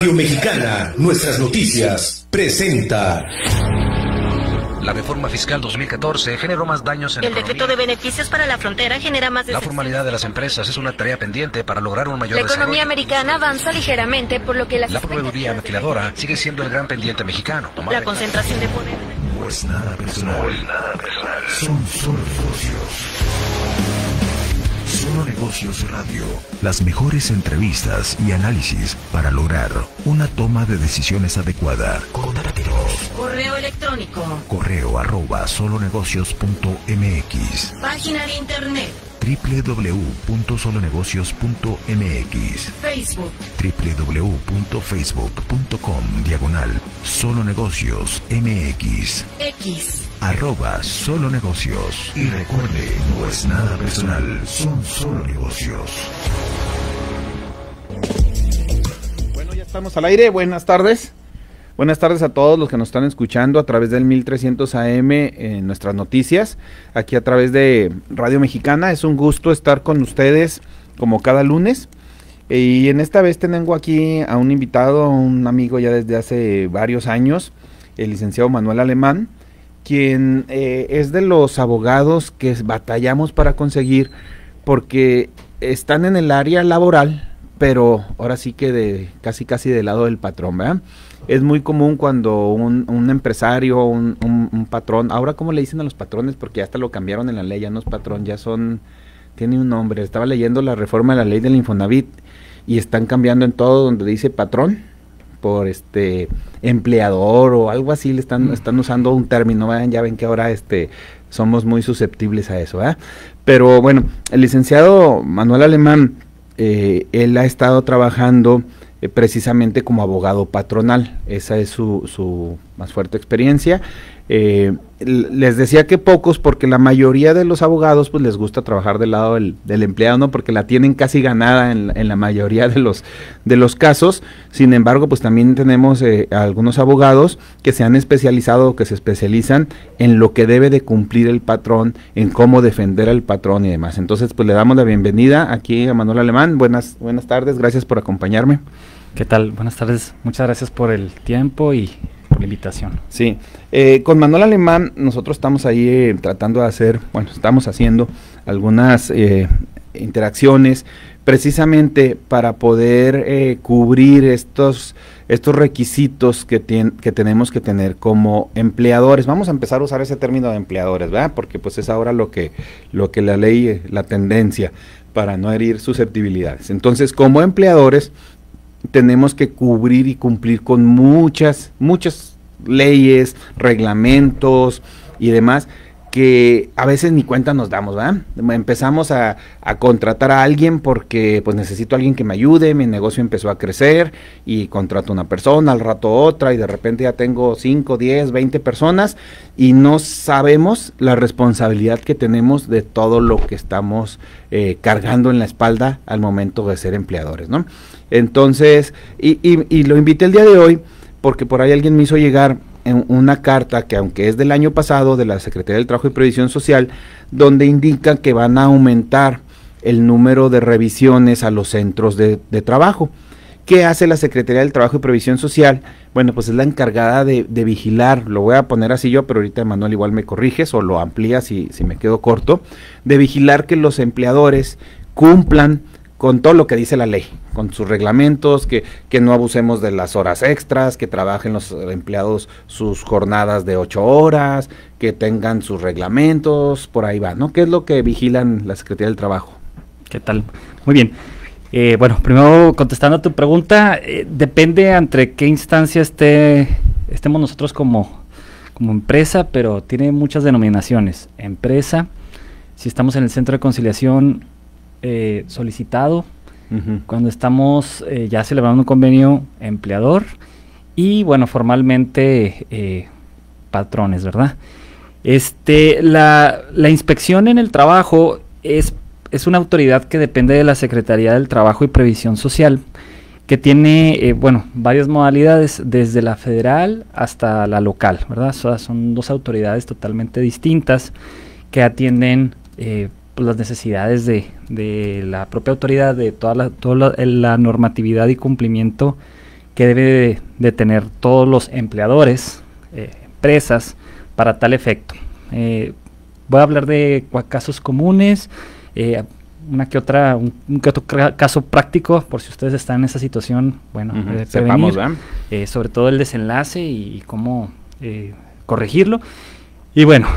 Radio Mexicana, nuestras noticias, presenta. La reforma fiscal 2014 generó más daños en el decreto de beneficios para la frontera genera más de... La formalidad de las empresas es una tarea pendiente para lograr un mayor desarrollo. La economía americana avanza ligeramente, por lo que la proveeduría maquiladora sigue siendo el gran pendiente mexicano. La concentración de poder... No es nada personal. Son solo negocios. Solo Negocios Radio. Las mejores entrevistas y análisis para lograr una toma de decisiones adecuada. Contáctenos. Correo electrónico. correo@solonegocios.mx. Página de internet. www.solonegocios.mx. Facebook. www.facebook.com/solonegocios.mx. X. @solonegocios. Y recuerde, no es nada personal, son solo negocios. Bueno, ya estamos al aire, buenas tardes. Buenas tardes a todos los que nos están escuchando a través del 1300 AM en nuestras noticias, aquí a través de Radio Mexicana. Es un gusto estar con ustedes como cada lunes. Y en esta vez tengo aquí a un invitado, un amigo ya desde hace varios años, el licenciado Manuel Alemán, quien es de los abogados que batallamos para conseguir porque están en el área laboral, pero ahora sí que de casi del lado del patrón, ¿verdad? Es muy común cuando un empresario, un patrón, ahora ¿cómo le dicen a los patrones? Porque hasta lo cambiaron en la ley, ya no es patrón, ya son, tiene un nombre. Estaba leyendo la reforma de la ley del Infonavit y están cambiando en todo donde dice patrón por empleador o algo así, están usando un término, ¿verdad? Ya ven que ahora somos muy susceptibles a eso, ¿verdad? Pero bueno, el licenciado Manuel Alemán, él ha estado trabajando precisamente como abogado patronal, esa es su más fuerte experiencia. Les decía que pocos, porque la mayoría de los abogados pues les gusta trabajar del lado del empleado, ¿no? Porque la tienen casi ganada en la mayoría de los casos. Sin embargo, pues también tenemos algunos abogados que se han especializado, que se especializan en lo que debe de cumplir el patrón, en cómo defender al patrón y demás. Entonces, pues le damos la bienvenida aquí a Manuel Alemán. Buenas tardes, gracias por acompañarme. ¿Qué tal? Buenas tardes, muchas gracias por el tiempo y por la invitación. Sí, con Manuel Alemán nosotros estamos ahí tratando de hacer, estamos haciendo algunas interacciones precisamente para poder cubrir estos requisitos que tenemos que tener como empleadores. Vamos a empezar a usar ese término de empleadores, ¿verdad? Porque pues es ahora lo que la ley, la tendencia, para no herir susceptibilidades. Entonces, como empleadores tenemos que cubrir y cumplir con muchas leyes, reglamentos y demás que a veces ni cuenta nos damos, ¿verdad? Empezamos a contratar a alguien porque pues necesito a alguien que me ayude, mi negocio empezó a crecer y contrato una persona, al rato otra y de repente ya tengo 5, 10, 20 personas y no sabemos la responsabilidad que tenemos de todo lo que estamos cargando en la espalda al momento de ser empleadores, ¿no? Entonces, y lo invité el día de hoy porque por ahí alguien me hizo llegar en una carta que, aunque es del año pasado, de la Secretaría del Trabajo y Previsión Social, donde indica que van a aumentar el número de revisiones a los centros de trabajo. ¿Qué hace la Secretaría del Trabajo y Previsión Social? Bueno, pues es la encargada de vigilar, lo voy a poner así yo, pero ahorita Manuel igual me corriges o lo amplías si me quedo corto, de vigilar que los empleadores cumplan con todo lo que dice la ley, con sus reglamentos, que no abusemos de las horas extras, que trabajen los empleados sus jornadas de 8 horas, que tengan sus reglamentos, por ahí va, ¿no? ¿Qué es lo que vigilan la Secretaría del Trabajo? ¿Qué tal? Muy bien. Primero contestando a tu pregunta, depende entre qué instancia estemos nosotros como empresa, pero tiene muchas denominaciones. Empresa, si estamos en el centro de conciliación, solicitado, cuando estamos ya celebrando un convenio empleador y formalmente patrones, ¿verdad? La inspección en el trabajo es una autoridad que depende de la Secretaría del Trabajo y Previsión Social, que tiene varias modalidades, desde la federal hasta la local, ¿verdad? Son dos autoridades totalmente distintas que atienden las necesidades de la propia autoridad, de toda la normatividad y cumplimiento que debe de tener todos los empleadores, empresas, para tal efecto. Voy a hablar de casos comunes, un que otro caso práctico, por si ustedes están en esa situación, bueno, sepamos, sobre todo el desenlace y cómo corregirlo. Y bueno,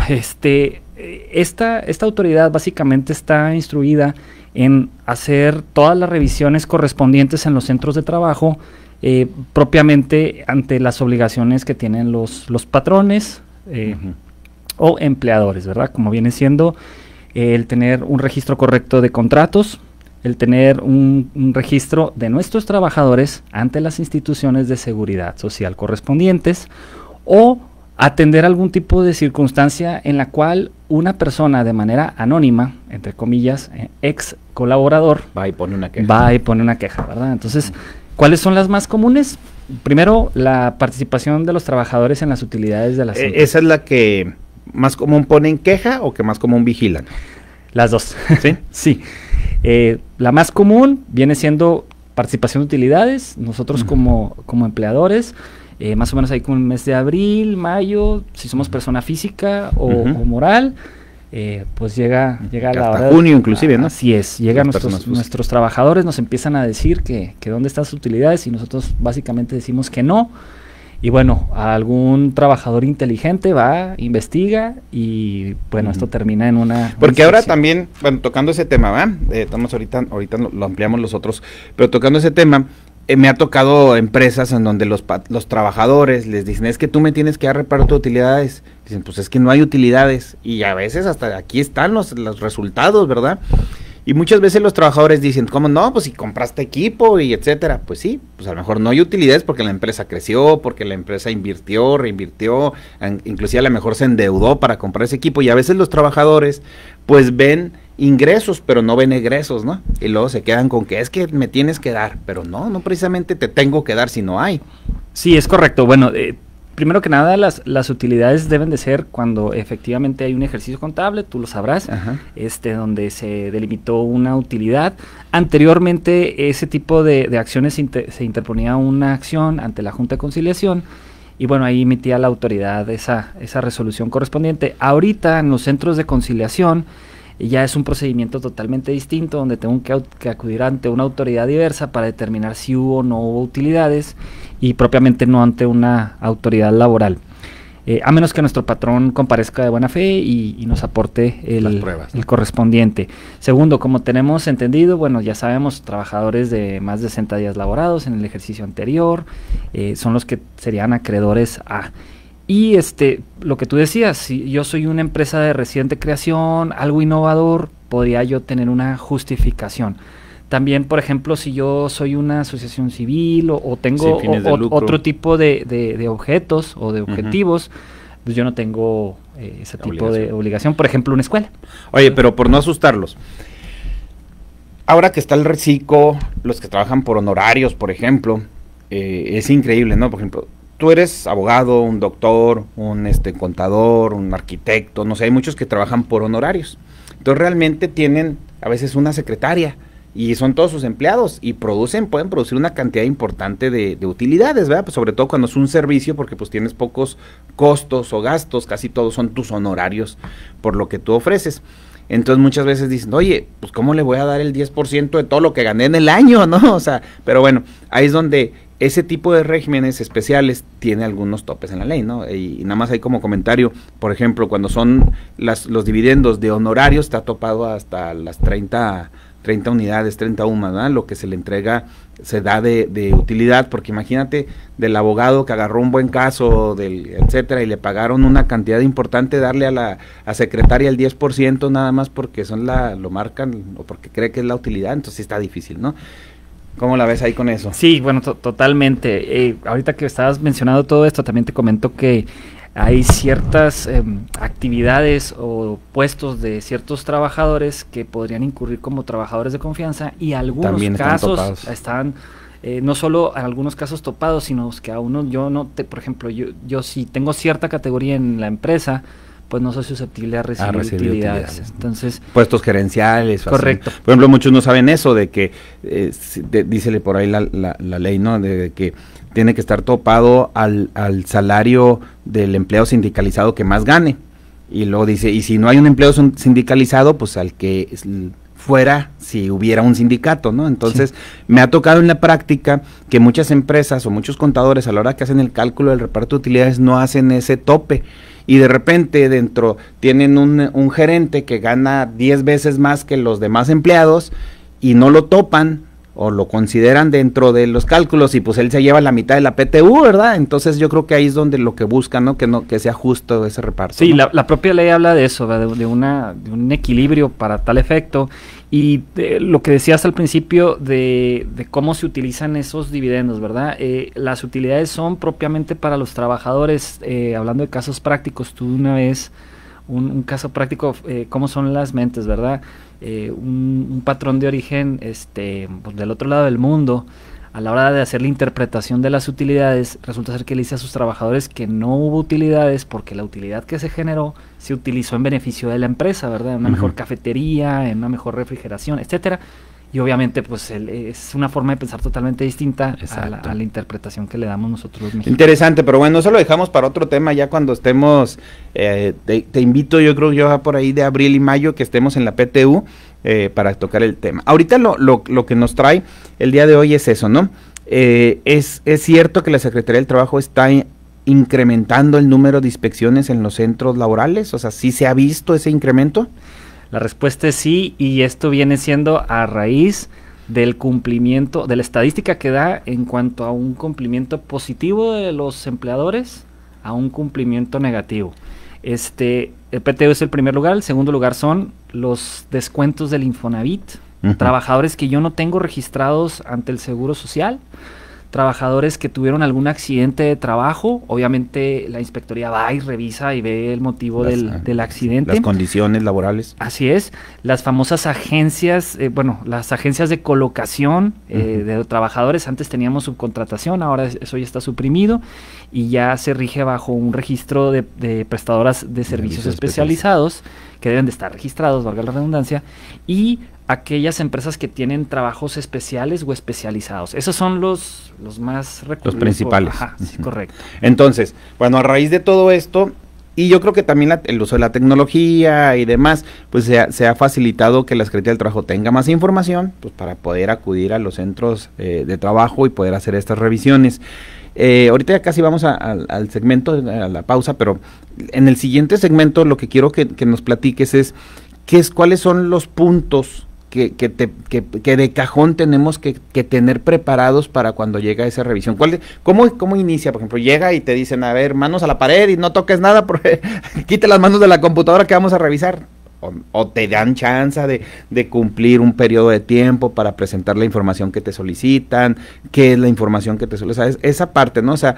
esta autoridad básicamente está instruida en hacer todas las revisiones correspondientes en los centros de trabajo, propiamente ante las obligaciones que tienen los patrones o empleadores, ¿verdad? Como viene siendo el tener un registro correcto de contratos, el tener un registro de nuestros trabajadores ante las instituciones de seguridad social correspondientes, o atender algún tipo de circunstancia en la cual una persona de manera anónima, entre comillas, ex colaborador, va y pone una queja. ¿verdad? Entonces, ¿cuáles son las más comunes? Primero, la participación de los trabajadores en las utilidades de las empresas. ¿Esa es la que más común ponen queja o que más común vigilan? Las dos. ¿Sí? Sí. La más común viene siendo participación de utilidades. Nosotros como empleadores, más o menos ahí como el mes de abril, mayo, si somos persona física o moral, pues llega la hora. Junio inclusive, ¿no? Así es, llegan nuestros trabajadores, nos empiezan a decir que dónde están sus utilidades y nosotros básicamente decimos que no. Y bueno, algún trabajador inteligente va, investiga y bueno, esto termina en una... Porque ahora también, bueno, tocando ese tema, ¿va? Estamos ahorita lo ampliamos los otros, pero tocando ese tema, me ha tocado empresas en donde los trabajadores les dicen, es que tú me tienes que dar reparto de utilidades. Dicen, pues es que no hay utilidades. Y a veces hasta aquí están los resultados, ¿verdad? Y muchas veces los trabajadores dicen, ¿cómo no? Pues si compraste equipo y etcétera. Pues sí, pues a lo mejor no hay utilidades porque la empresa creció, porque la empresa invirtió, reinvirtió, inclusive a lo mejor se endeudó para comprar ese equipo. Y a veces los trabajadores pues ven ingresos, pero no ven egresos, ¿no? Y luego se quedan con que es que me tienes que dar, pero no precisamente te tengo que dar si no hay. Sí, es correcto. Bueno, primero que nada, las utilidades deben de ser cuando efectivamente hay un ejercicio contable, tú lo sabrás, donde se delimitó una utilidad. Anteriormente, ese tipo de acciones se interponía una acción ante la Junta de Conciliación y bueno, ahí emitía la autoridad esa resolución correspondiente. Ahorita, en los centros de conciliación, ya es un procedimiento totalmente distinto, donde tengo que acudir ante una autoridad diversa para determinar si hubo o no hubo utilidades, y propiamente no ante una autoridad laboral, a menos que nuestro patrón comparezca de buena fe y nos aporte las pruebas, ¿no? El correspondiente. Segundo, como tenemos entendido, bueno, ya sabemos, trabajadores de más de 60 días laborados en el ejercicio anterior, son los que serían acreedores a... Y lo que tú decías, si yo soy una empresa de reciente creación, algo innovador, podría yo tener una justificación. También, por ejemplo, si yo soy una asociación civil o tengo otro tipo de objetos o de objetivos, pues yo no tengo ese tipo de obligación. Por ejemplo, una escuela. Oye, pero por no asustarlos, ahora que está el reciclo, los que trabajan por honorarios, por ejemplo, es increíble, ¿no? Por ejemplo, tú eres abogado, un doctor, un puntador, un arquitecto, no sé, hay muchos que trabajan por honorarios. Entonces realmente tienen a veces una secretaria y son todos sus empleados y pueden producir una cantidad importante de utilidades, ¿verdad? Pues sobre todo cuando es un servicio, porque pues tienes pocos costos o gastos, casi todos son tus honorarios por lo que tú ofreces. Entonces muchas veces dicen, oye, pues ¿cómo le voy a dar el 10% de todo lo que gané en el año, no? O sea, pero bueno, ahí es donde ese tipo de regímenes especiales tiene algunos topes en la ley, ¿no? Y nada más hay como comentario, por ejemplo, cuando son los dividendos de honorarios, está topado hasta las 30 unidades, 30 UMAS, ¿verdad? Lo que se le entrega, se da de utilidad, porque imagínate del abogado que agarró un buen caso, etcétera, y le pagaron una cantidad importante, darle a la secretaria el 10% nada más porque lo marcan o porque cree que es la utilidad, entonces sí está difícil, ¿no? ¿Cómo la ves ahí con eso? Sí, bueno, totalmente. Ahorita que estabas mencionando todo esto, también te comento que hay ciertas actividades o puestos de ciertos trabajadores que podrían incurrir como trabajadores de confianza, y algunos casos están no solo en algunos casos topados, sino que a uno por ejemplo, yo si tengo cierta categoría en la empresa, pues no soy susceptible a recibir utilidades. Entonces, puestos gerenciales. Correcto. Por ejemplo, muchos no saben eso de que, dícele por ahí la ley, ¿no? De que tiene que estar topado al salario del empleado sindicalizado que más gane. Y luego dice, y si no hay un empleo sindicalizado, pues al que fuera si hubiera un sindicato, ¿no? Entonces, me ha tocado en la práctica que muchas empresas o muchos contadores a la hora que hacen el cálculo del reparto de utilidades no hacen ese tope, y de repente dentro tienen un gerente que gana 10 veces más que los demás empleados y no lo topan o lo consideran dentro de los cálculos, y pues él se lleva la mitad de la PTU, ¿verdad? Entonces yo creo que ahí es donde lo que buscan, ¿no? Que sea justo ese reparto. Sí, ¿no? la propia ley habla de eso, de un equilibrio para tal efecto, y lo que decías al principio de cómo se utilizan esos dividendos, ¿verdad? Las utilidades son propiamente para los trabajadores. Hablando de casos prácticos, tú una vez, un caso práctico, cómo son las mentes, ¿verdad? Un patrón de origen pues del otro lado del mundo, a la hora de hacer la interpretación de las utilidades, resulta ser que le dice a sus trabajadores que no hubo utilidades porque la utilidad que se generó se utilizó en beneficio de la empresa, ¿verdad? En una mejor cafetería, en una mejor refrigeración, etcétera. Y obviamente pues es una forma de pensar totalmente distinta a la interpretación que le damos nosotros los mexicanos. Interesante, pero bueno, eso lo dejamos para otro tema ya cuando estemos, te invito yo creo yo por ahí de abril y mayo que estemos en la PTU para tocar el tema. Ahorita lo que nos trae el día de hoy es eso, ¿no? Es cierto que la Secretaría del Trabajo está incrementando el número de inspecciones en los centros laborales, o sea, ¿sí se ha visto ese incremento? La respuesta es sí, y esto viene siendo a raíz del cumplimiento, de la estadística que da en cuanto a un cumplimiento positivo de los empleadores a un cumplimiento negativo. El PTU es el primer lugar, el segundo lugar son los descuentos del Infonavit, trabajadores que yo no tengo registrados ante el Seguro Social, trabajadores que tuvieron algún accidente de trabajo. Obviamente la inspectoría va y revisa y ve el motivo del accidente. Las condiciones laborales. Así es, las famosas agencias, las agencias de colocación de trabajadores. Antes teníamos subcontratación, ahora eso ya está suprimido y ya se rige bajo un registro de prestadoras de servicios especializados que deben de estar registrados, valga la redundancia, y aquellas empresas que tienen trabajos especiales o especializados. Esos son los más recurridos. Los principales. Ajá, sí, correcto. Entonces, bueno, a raíz de todo esto, y yo creo que también el uso de la tecnología y demás, pues se ha facilitado que la Secretaría del Trabajo tenga más información, pues para poder acudir a los centros de trabajo y poder hacer estas revisiones. Ahorita ya casi vamos al segmento, a la pausa, pero en el siguiente segmento lo que quiero que nos platiques es cuáles son los puntos que de cajón tenemos que tener preparados para cuando llega esa revisión. ¿Cómo inicia? Por ejemplo, llega y te dicen, a ver, manos a la pared y no toques nada, porque quite las manos de la computadora que vamos a revisar. O te dan chance de cumplir un periodo de tiempo para presentar la información que te solicitan, qué es la información que te solicitan, esa parte, ¿no? O sea,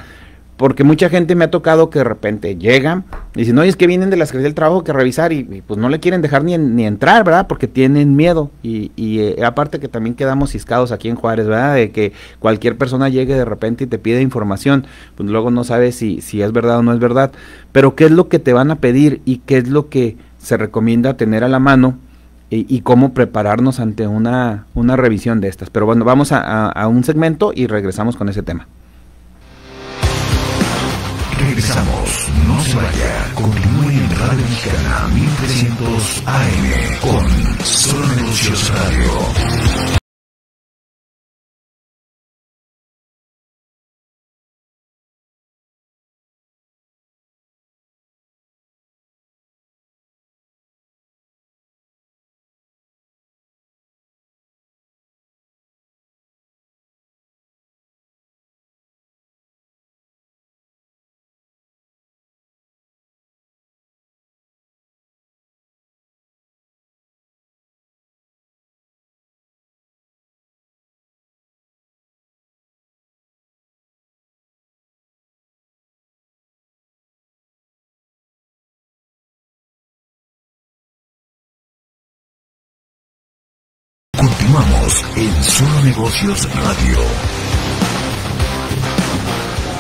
porque mucha gente me ha tocado que de repente llegan y dicen, no, es que vienen de la Secretaría del Trabajo que revisar y pues no le quieren dejar ni entrar, ¿verdad? Porque tienen miedo y aparte que también quedamos ciscados aquí en Juárez, ¿verdad? De que cualquier persona llegue de repente y te pide información, pues luego no sabes si es verdad o no es verdad, pero qué es lo que te van a pedir y qué es lo que se recomienda tener a la mano y cómo prepararnos ante una revisión de estas. Pero bueno, vamos a un segmento y regresamos con ese tema. Regresamos, no se vaya, continúe en Radio Mexicana 1300 AM con Solo Negocios Radio. Continuamos en Solo Negocios Radio.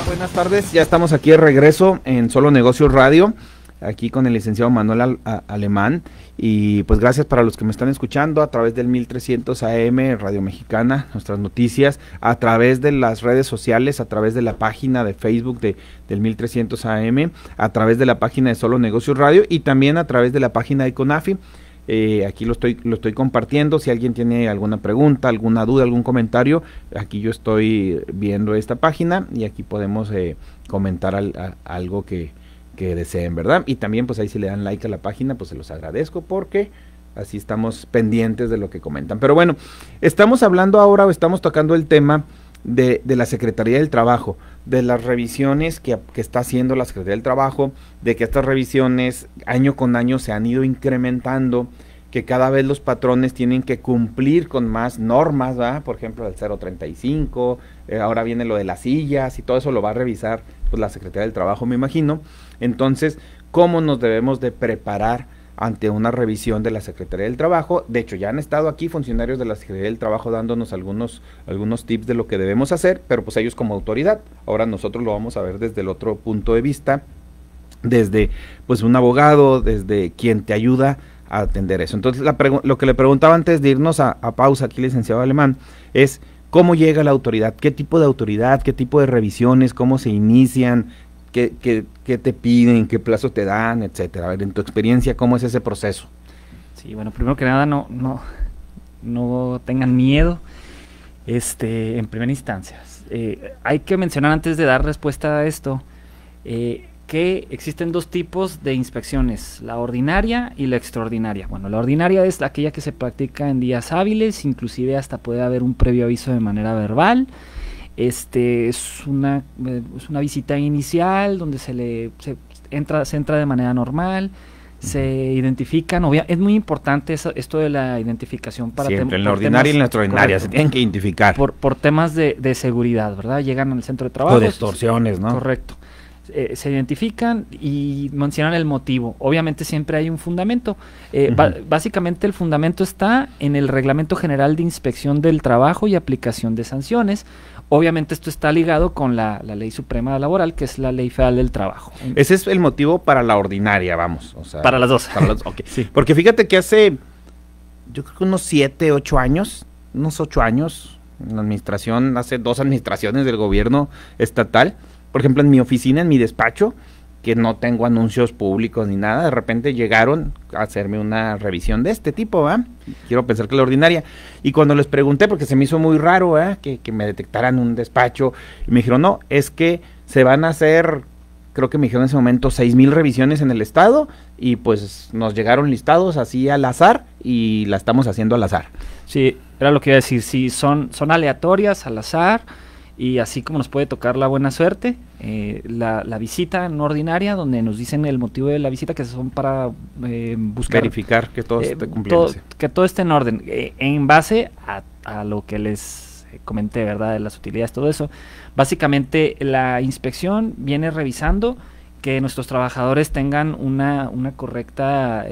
Buenas tardes, ya estamos aquí de regreso en Solo Negocios Radio. aquí con el licenciado Manuel Alemán, y pues gracias para los que me están escuchando a través del 1300 AM Radio Mexicana, nuestras noticias, a través de las redes sociales, a través de la página de Facebook del 1300 AM, a través de la página de Solo Negocios Radio y también a través de la página de CONAFI. Aquí lo estoy compartiendo. Si alguien tiene alguna pregunta, alguna duda, algún comentario, aquí yo estoy viendo esta página y aquí podemos comentar algo que deseen, ¿verdad? Y también pues ahí si le dan like a la página, pues se los agradezco porque así estamos pendientes de lo que comentan. Pero bueno, estamos hablando ahora o estamos tocando el tema de la Secretaría del Trabajo, de las revisiones que está haciendo la Secretaría del Trabajo, de que estas revisiones año con año se han ido incrementando, que cada vez los patrones tienen que cumplir con más normas, ¿verdad? Por ejemplo, el 035, ahora viene lo de las sillas y todo eso lo va a revisar pues la Secretaría del Trabajo, me imagino. Entonces, ¿cómo nos debemos de preparar ante una revisión de la Secretaría del Trabajo? De hecho, ya han estado aquí funcionarios de la Secretaría del Trabajo dándonos algunos tips de lo que debemos hacer, pero pues ellos como autoridad. Ahora nosotros lo vamos a ver desde el otro punto de vista, desde pues un abogado, desde quien te ayuda a atender eso. Entonces, lo que le preguntaba antes de irnos a pausa aquí, licenciado Alemán, es ¿cómo llega la autoridad? ¿Qué tipo de autoridad? ¿Qué tipo de revisiones? ¿Cómo se inician? ¿Qué te piden? ¿Qué plazo te dan? Etcétera. A ver, en tu experiencia, ¿cómo es ese proceso? Sí, bueno, primero que nada, no tengan miedo en primera instancia. Hay que mencionar antes de dar respuesta a esto, que existen dos tipos de inspecciones, la ordinaria y la extraordinaria. Bueno, la ordinaria es aquella que se practica en días hábiles, inclusive hasta puede haber un previo aviso de manera verbal. Es una visita inicial donde se entra de manera normal, se identifican, es muy importante esto de la identificación para siempre en la ordinaria y en la extraordinaria, correcto, se tienen que identificar. Por temas de seguridad, ¿verdad? Llegan al centro de trabajo. O de extorsiones, ¿no? Correcto. Se identifican y mencionan el motivo. Obviamente siempre hay un fundamento. Básicamente el fundamento está en el Reglamento General de Inspección del Trabajo y Aplicación de Sanciones. Obviamente esto está ligado con la Ley Suprema Laboral, que es la Ley Federal del Trabajo. Ese es el motivo para la ordinaria, vamos. O sea, para las dos. Okay. Sí. Porque fíjate que hace, yo creo que unos 8 años, en la administración, hace 2 administraciones del gobierno estatal, por ejemplo, en mi oficina, en mi despacho, que no tengo anuncios públicos ni nada, de repente llegaron a hacerme una revisión de este tipo, ¿verdad? Quiero pensar que la ordinaria. Y cuando les pregunté, porque se me hizo muy raro, ¿verdad? Que me detectaran un despacho, y me dijeron, no, es que se van a hacer, creo que me dijeron en ese momento, 6,000 revisiones en el estado, y pues nos llegaron listados así al azar, y la estamos haciendo al azar. Sí, era lo que iba a decir, sí, son aleatorias, al azar, y así como nos puede tocar la buena suerte, la visita no ordinaria, donde nos dicen el motivo de la visita, que son para buscar, verificar que todo esté cumpliéndose. Que todo esté en orden, en base a lo que les comenté, ¿verdad? De las utilidades, todo eso. Básicamente la inspección viene revisando que nuestros trabajadores tengan una correcta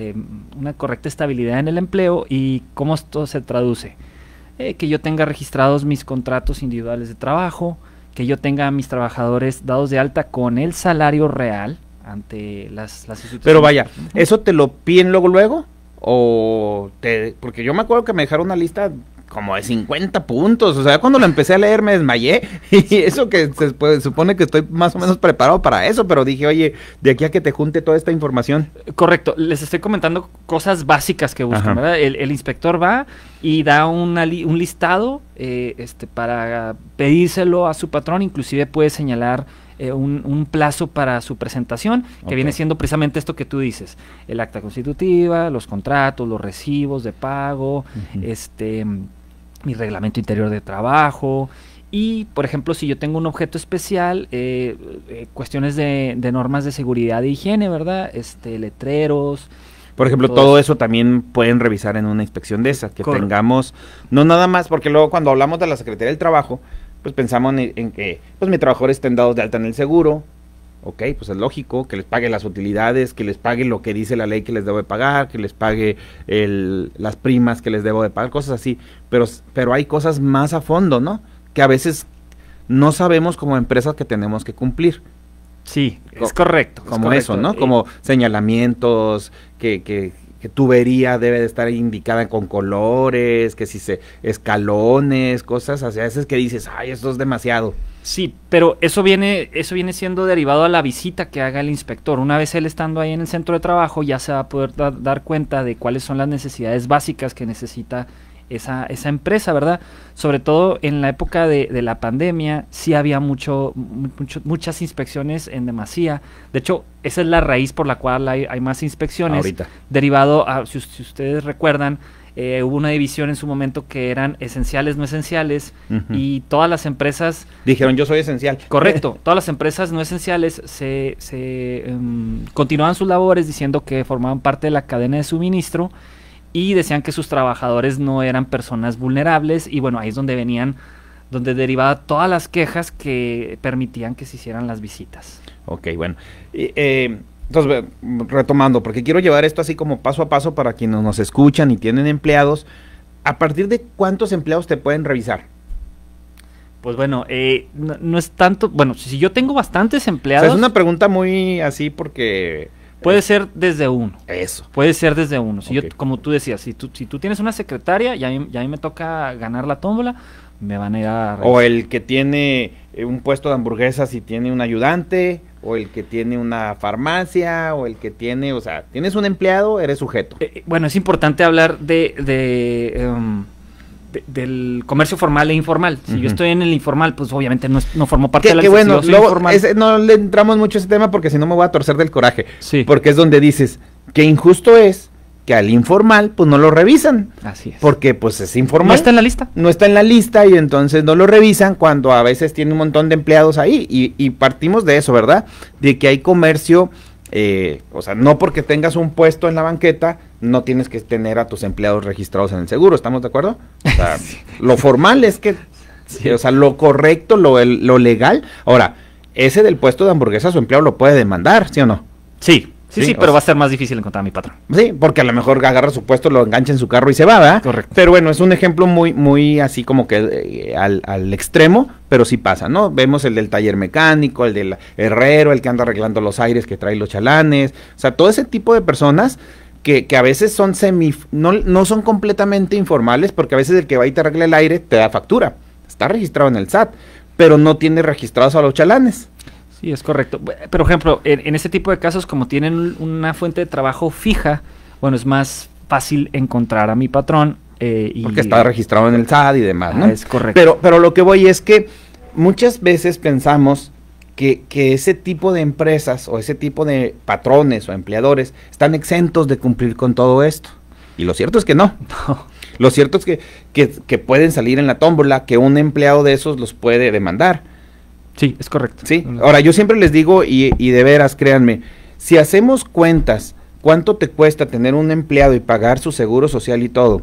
estabilidad en el empleo. ¿Y cómo esto se traduce? Que yo tenga registrados mis contratos individuales de trabajo, que yo tenga a mis trabajadores dados de alta con el salario real ante las instituciones. Pero vaya, ¿eso te lo piden luego? Porque yo me acuerdo que me dejaron una lista como de 50 puntos, o sea, cuando lo empecé a leer me desmayé, y eso que se supone que estoy más o menos preparado para eso, pero dije, oye, de aquí a que te junte toda esta información. Correcto, les estoy comentando cosas básicas que buscan, ¿verdad? El inspector va y da un listado para pedírselo a su patrón, inclusive puede señalar un plazo para su presentación, que viene siendo precisamente esto que tú dices, el acta constitutiva, los contratos, los recibos de pago, mi reglamento interior de trabajo, y por ejemplo si yo tengo un objeto especial, cuestiones de normas de seguridad e higiene, ¿verdad? Letreros. Por ejemplo, todo eso también pueden revisar en una inspección de esa, que tengamos, no nada más, porque luego cuando hablamos de la Secretaría del Trabajo, pues pensamos en que pues mis trabajadores estén dados de alta en el seguro, ok, pues es lógico, que les pague las utilidades, que les pague lo que dice la ley que les debo de pagar, que les pague las primas que les debo de pagar, cosas así, pero hay cosas más a fondo, ¿no? Que a veces no sabemos como empresas que tenemos que cumplir. Sí, es correcto. Como correcto. eso, ¿no? Como señalamientos, que tubería debe de estar indicada con colores, que si se escalones, cosas así, a veces que dices, ay, esto es demasiado. Sí, pero eso viene siendo derivado a la visita que haga el inspector. Una vez él estando ahí en el centro de trabajo, ya se va a poder dar cuenta de cuáles son las necesidades básicas que necesita esa empresa, ¿verdad? Sobre todo en la época de la pandemia, sí había muchas inspecciones en demasía. De hecho, esa es la raíz por la cual hay más inspecciones. Ahorita. Derivado a, si ustedes recuerdan, hubo una división en su momento que eran esenciales, no esenciales, y todas las empresas... Dijeron, yo soy esencial. Correcto, todas las empresas no esenciales continuaban sus labores diciendo que formaban parte de la cadena de suministro y decían que sus trabajadores no eran personas vulnerables, y bueno, ahí es donde derivaban todas las quejas que permitían que se hicieran las visitas. Ok, bueno. Entonces, retomando, porque quiero llevar esto así como paso a paso para quienes nos escuchan y tienen empleados. ¿A partir de cuántos empleados te pueden revisar? Pues bueno, no es tanto, bueno, si yo tengo bastantes O empleados... sea, es una pregunta muy así porque... Puede ser desde uno. Eso. Puede ser desde uno. Si Okay. yo, como tú decías, si tú tienes una secretaria y a mí me toca ganar la tómbola, me van a ir a revisar. O el que tiene un puesto de hamburguesas y tiene un ayudante, o el que tiene una farmacia, o el que tiene, o sea, tienes un empleado, eres sujeto. Bueno, es importante hablar del comercio formal e informal. Si yo estoy en el informal, pues obviamente no formo parte de la Que lista. bueno, Si yo soy luego, informal. no le entramos mucho a ese tema porque si no me voy a torcer del coraje. Sí. Porque es donde dices que injusto es que al informal pues no lo revisan. Así es. Porque pues es informal. ¿No está en la lista? No está en la lista y entonces no lo revisan cuando a veces tiene un montón de empleados ahí. Y partimos de eso, ¿verdad? De que hay comercio, o sea, no porque tengas un puesto en la banqueta, no tienes que tener a tus empleados registrados en el seguro, ¿estamos de acuerdo? O sea, lo formal es que, Sí. o sea, lo correcto, lo legal. Ahora, ese del puesto de hamburguesa su empleado lo puede demandar, ¿sí o no? Sí, Sí, pero o va a ser más difícil encontrar a mi patrón. Sí, porque a lo mejor agarra su puesto, lo engancha en su carro y se va, ¿verdad? Correcto. Pero bueno, es un ejemplo muy así como que al extremo, pero sí pasa, ¿no? Vemos el del taller mecánico, el del herrero, el que anda arreglando los aires que trae los chalanes, o sea, todo ese tipo de personas que a veces son no son completamente informales, porque a veces el que va y te arregla el aire te da factura, está registrado en el SAT, pero no tiene registrados a los chalanes. Sí, es correcto. Por ejemplo, en ese tipo de casos, como tienen una fuente de trabajo fija, bueno, es más fácil encontrar a mi patrón. Porque está registrado en el SAT y demás, ¿no? Es correcto. Pero lo que voy es que muchas veces pensamos que ese tipo de empresas o ese tipo de patrones o empleadores están exentos de cumplir con todo esto. Y lo cierto es que no. No. Lo cierto es que pueden salir en la tómbola, que un empleado de esos los puede demandar. Sí, es correcto. Sí. Ahora, yo siempre les digo, y de veras, créanme, si hacemos cuentas, ¿cuánto te cuesta tener un empleado y pagar su seguro social y todo?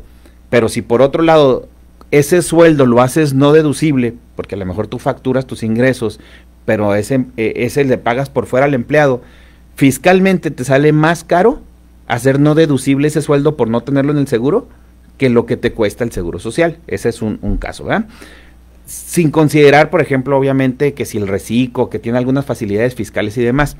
Pero si por otro lado ese sueldo lo haces no deducible, porque a lo mejor tú facturas tus ingresos, pero ese le pagas por fuera al empleado, fiscalmente te sale más caro hacer no deducible ese sueldo por no tenerlo en el seguro que lo que te cuesta el seguro social. Ese es un caso, ¿verdad? Sin considerar, por ejemplo, obviamente, que si el reciclo, que tiene algunas facilidades fiscales y demás.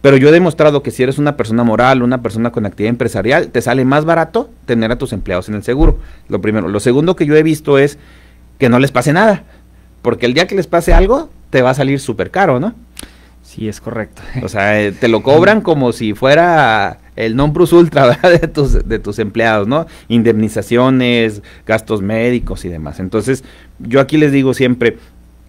Pero yo he demostrado que si eres una persona moral, una persona con actividad empresarial, te sale más barato tener a tus empleados en el seguro. Lo primero. Lo segundo que yo he visto es que no les pase nada. Porque el día que les pase algo, te va a salir súper caro, ¿no? Sí, es correcto. O sea, te lo cobran como si fuera el non plus ultra, ¿verdad? de tus empleados, ¿no? Indemnizaciones, gastos médicos y demás. Entonces, yo aquí les digo siempre,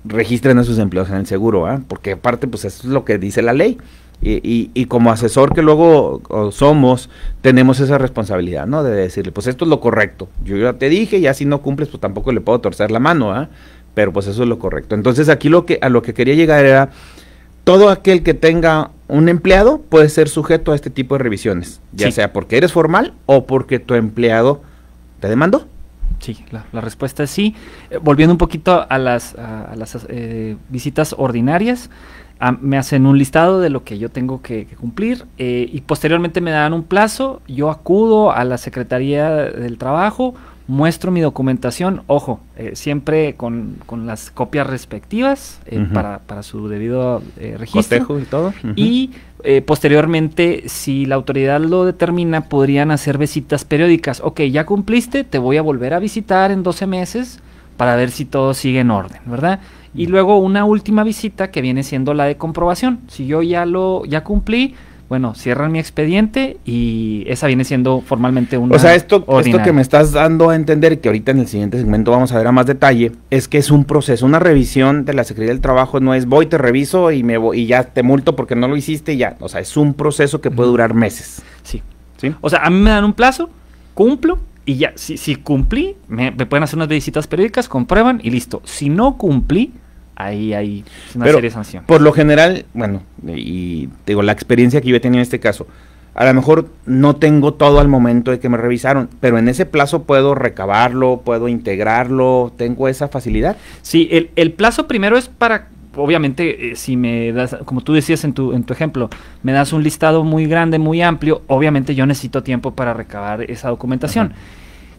registren a sus empleados en el seguro, ¿eh? Porque aparte, pues eso es lo que dice la ley. Y como asesor que luego somos, tenemos esa responsabilidad, ¿no? De decirle, pues esto es lo correcto. Yo ya te dije, ya si no cumples, pues tampoco le puedo torcer la mano, ¿eh? Pero pues eso es lo correcto. Entonces, aquí a lo que quería llegar era, todo aquel que tenga un empleado puede ser sujeto a este tipo de revisiones, ya sea porque eres formal o porque tu empleado te demandó. Sí, la respuesta es sí. Volviendo un poquito a las visitas ordinarias, me hacen un listado de lo que yo tengo que cumplir y posteriormente me dan un plazo, yo acudo a la Secretaría del Trabajo, muestro mi documentación, ojo, siempre con las copias respectivas para su debido registro. Cotejo y todo. Y posteriormente, si la autoridad lo determina, podrían hacer visitas periódicas. Ok, ya cumpliste, te voy a volver a visitar en 12 meses para ver si todo sigue en orden, ¿verdad? Y luego una última visita que viene siendo la de comprobación. Si yo ya cumplí, bueno, cierran mi expediente y esa viene siendo formalmente una O sea, esto ordinaria. que me estás dando a entender, que ahorita en el siguiente segmento vamos a ver a más detalle, es que es un proceso, una revisión de la Secretaría del Trabajo, no es voy, te reviso y me voy y ya te multo porque no lo hiciste y ya. O sea, es un proceso que puede durar meses. Sí. ¿Sí? O sea, a mí me dan un plazo, cumplo y ya, si cumplí, me pueden hacer unas visitas periódicas, comprueban y listo. Si no cumplí, ahí hay una Pero, serie de sanciones. por lo general, bueno, y te digo, la experiencia que yo he tenido en este caso, a lo mejor no tengo todo al momento de que me revisaron, pero en ese plazo puedo recabarlo, puedo integrarlo, tengo esa facilidad. Sí, el plazo primero es para, obviamente, si me das, como tú decías en tu ejemplo, me das un listado muy grande, muy amplio, obviamente yo necesito tiempo para recabar esa documentación. Ajá.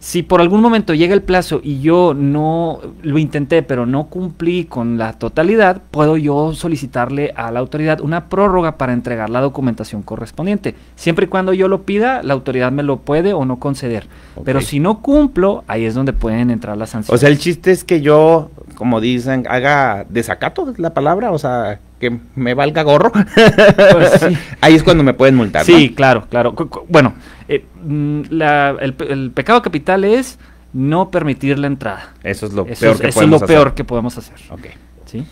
Si por algún momento llega el plazo y yo no lo intenté, pero no cumplí con la totalidad, puedo yo solicitarle a la autoridad una prórroga para entregar la documentación correspondiente. Siempre y cuando yo lo pida, la autoridad me lo puede o no conceder. Ok. Pero si no cumplo, ahí es donde pueden entrar las O sanciones. sea, el chiste es que yo, como dicen, haga desacato, es la palabra, o sea, que me valga gorro. Pues sí. Ahí es cuando me pueden multar, ¿no? Sí, claro. Bueno, el pecado capital es no permitir la entrada. Eso es lo Eso peor es, que eso es podemos lo hacer. peor que podemos hacer. Ok. ¿Sí?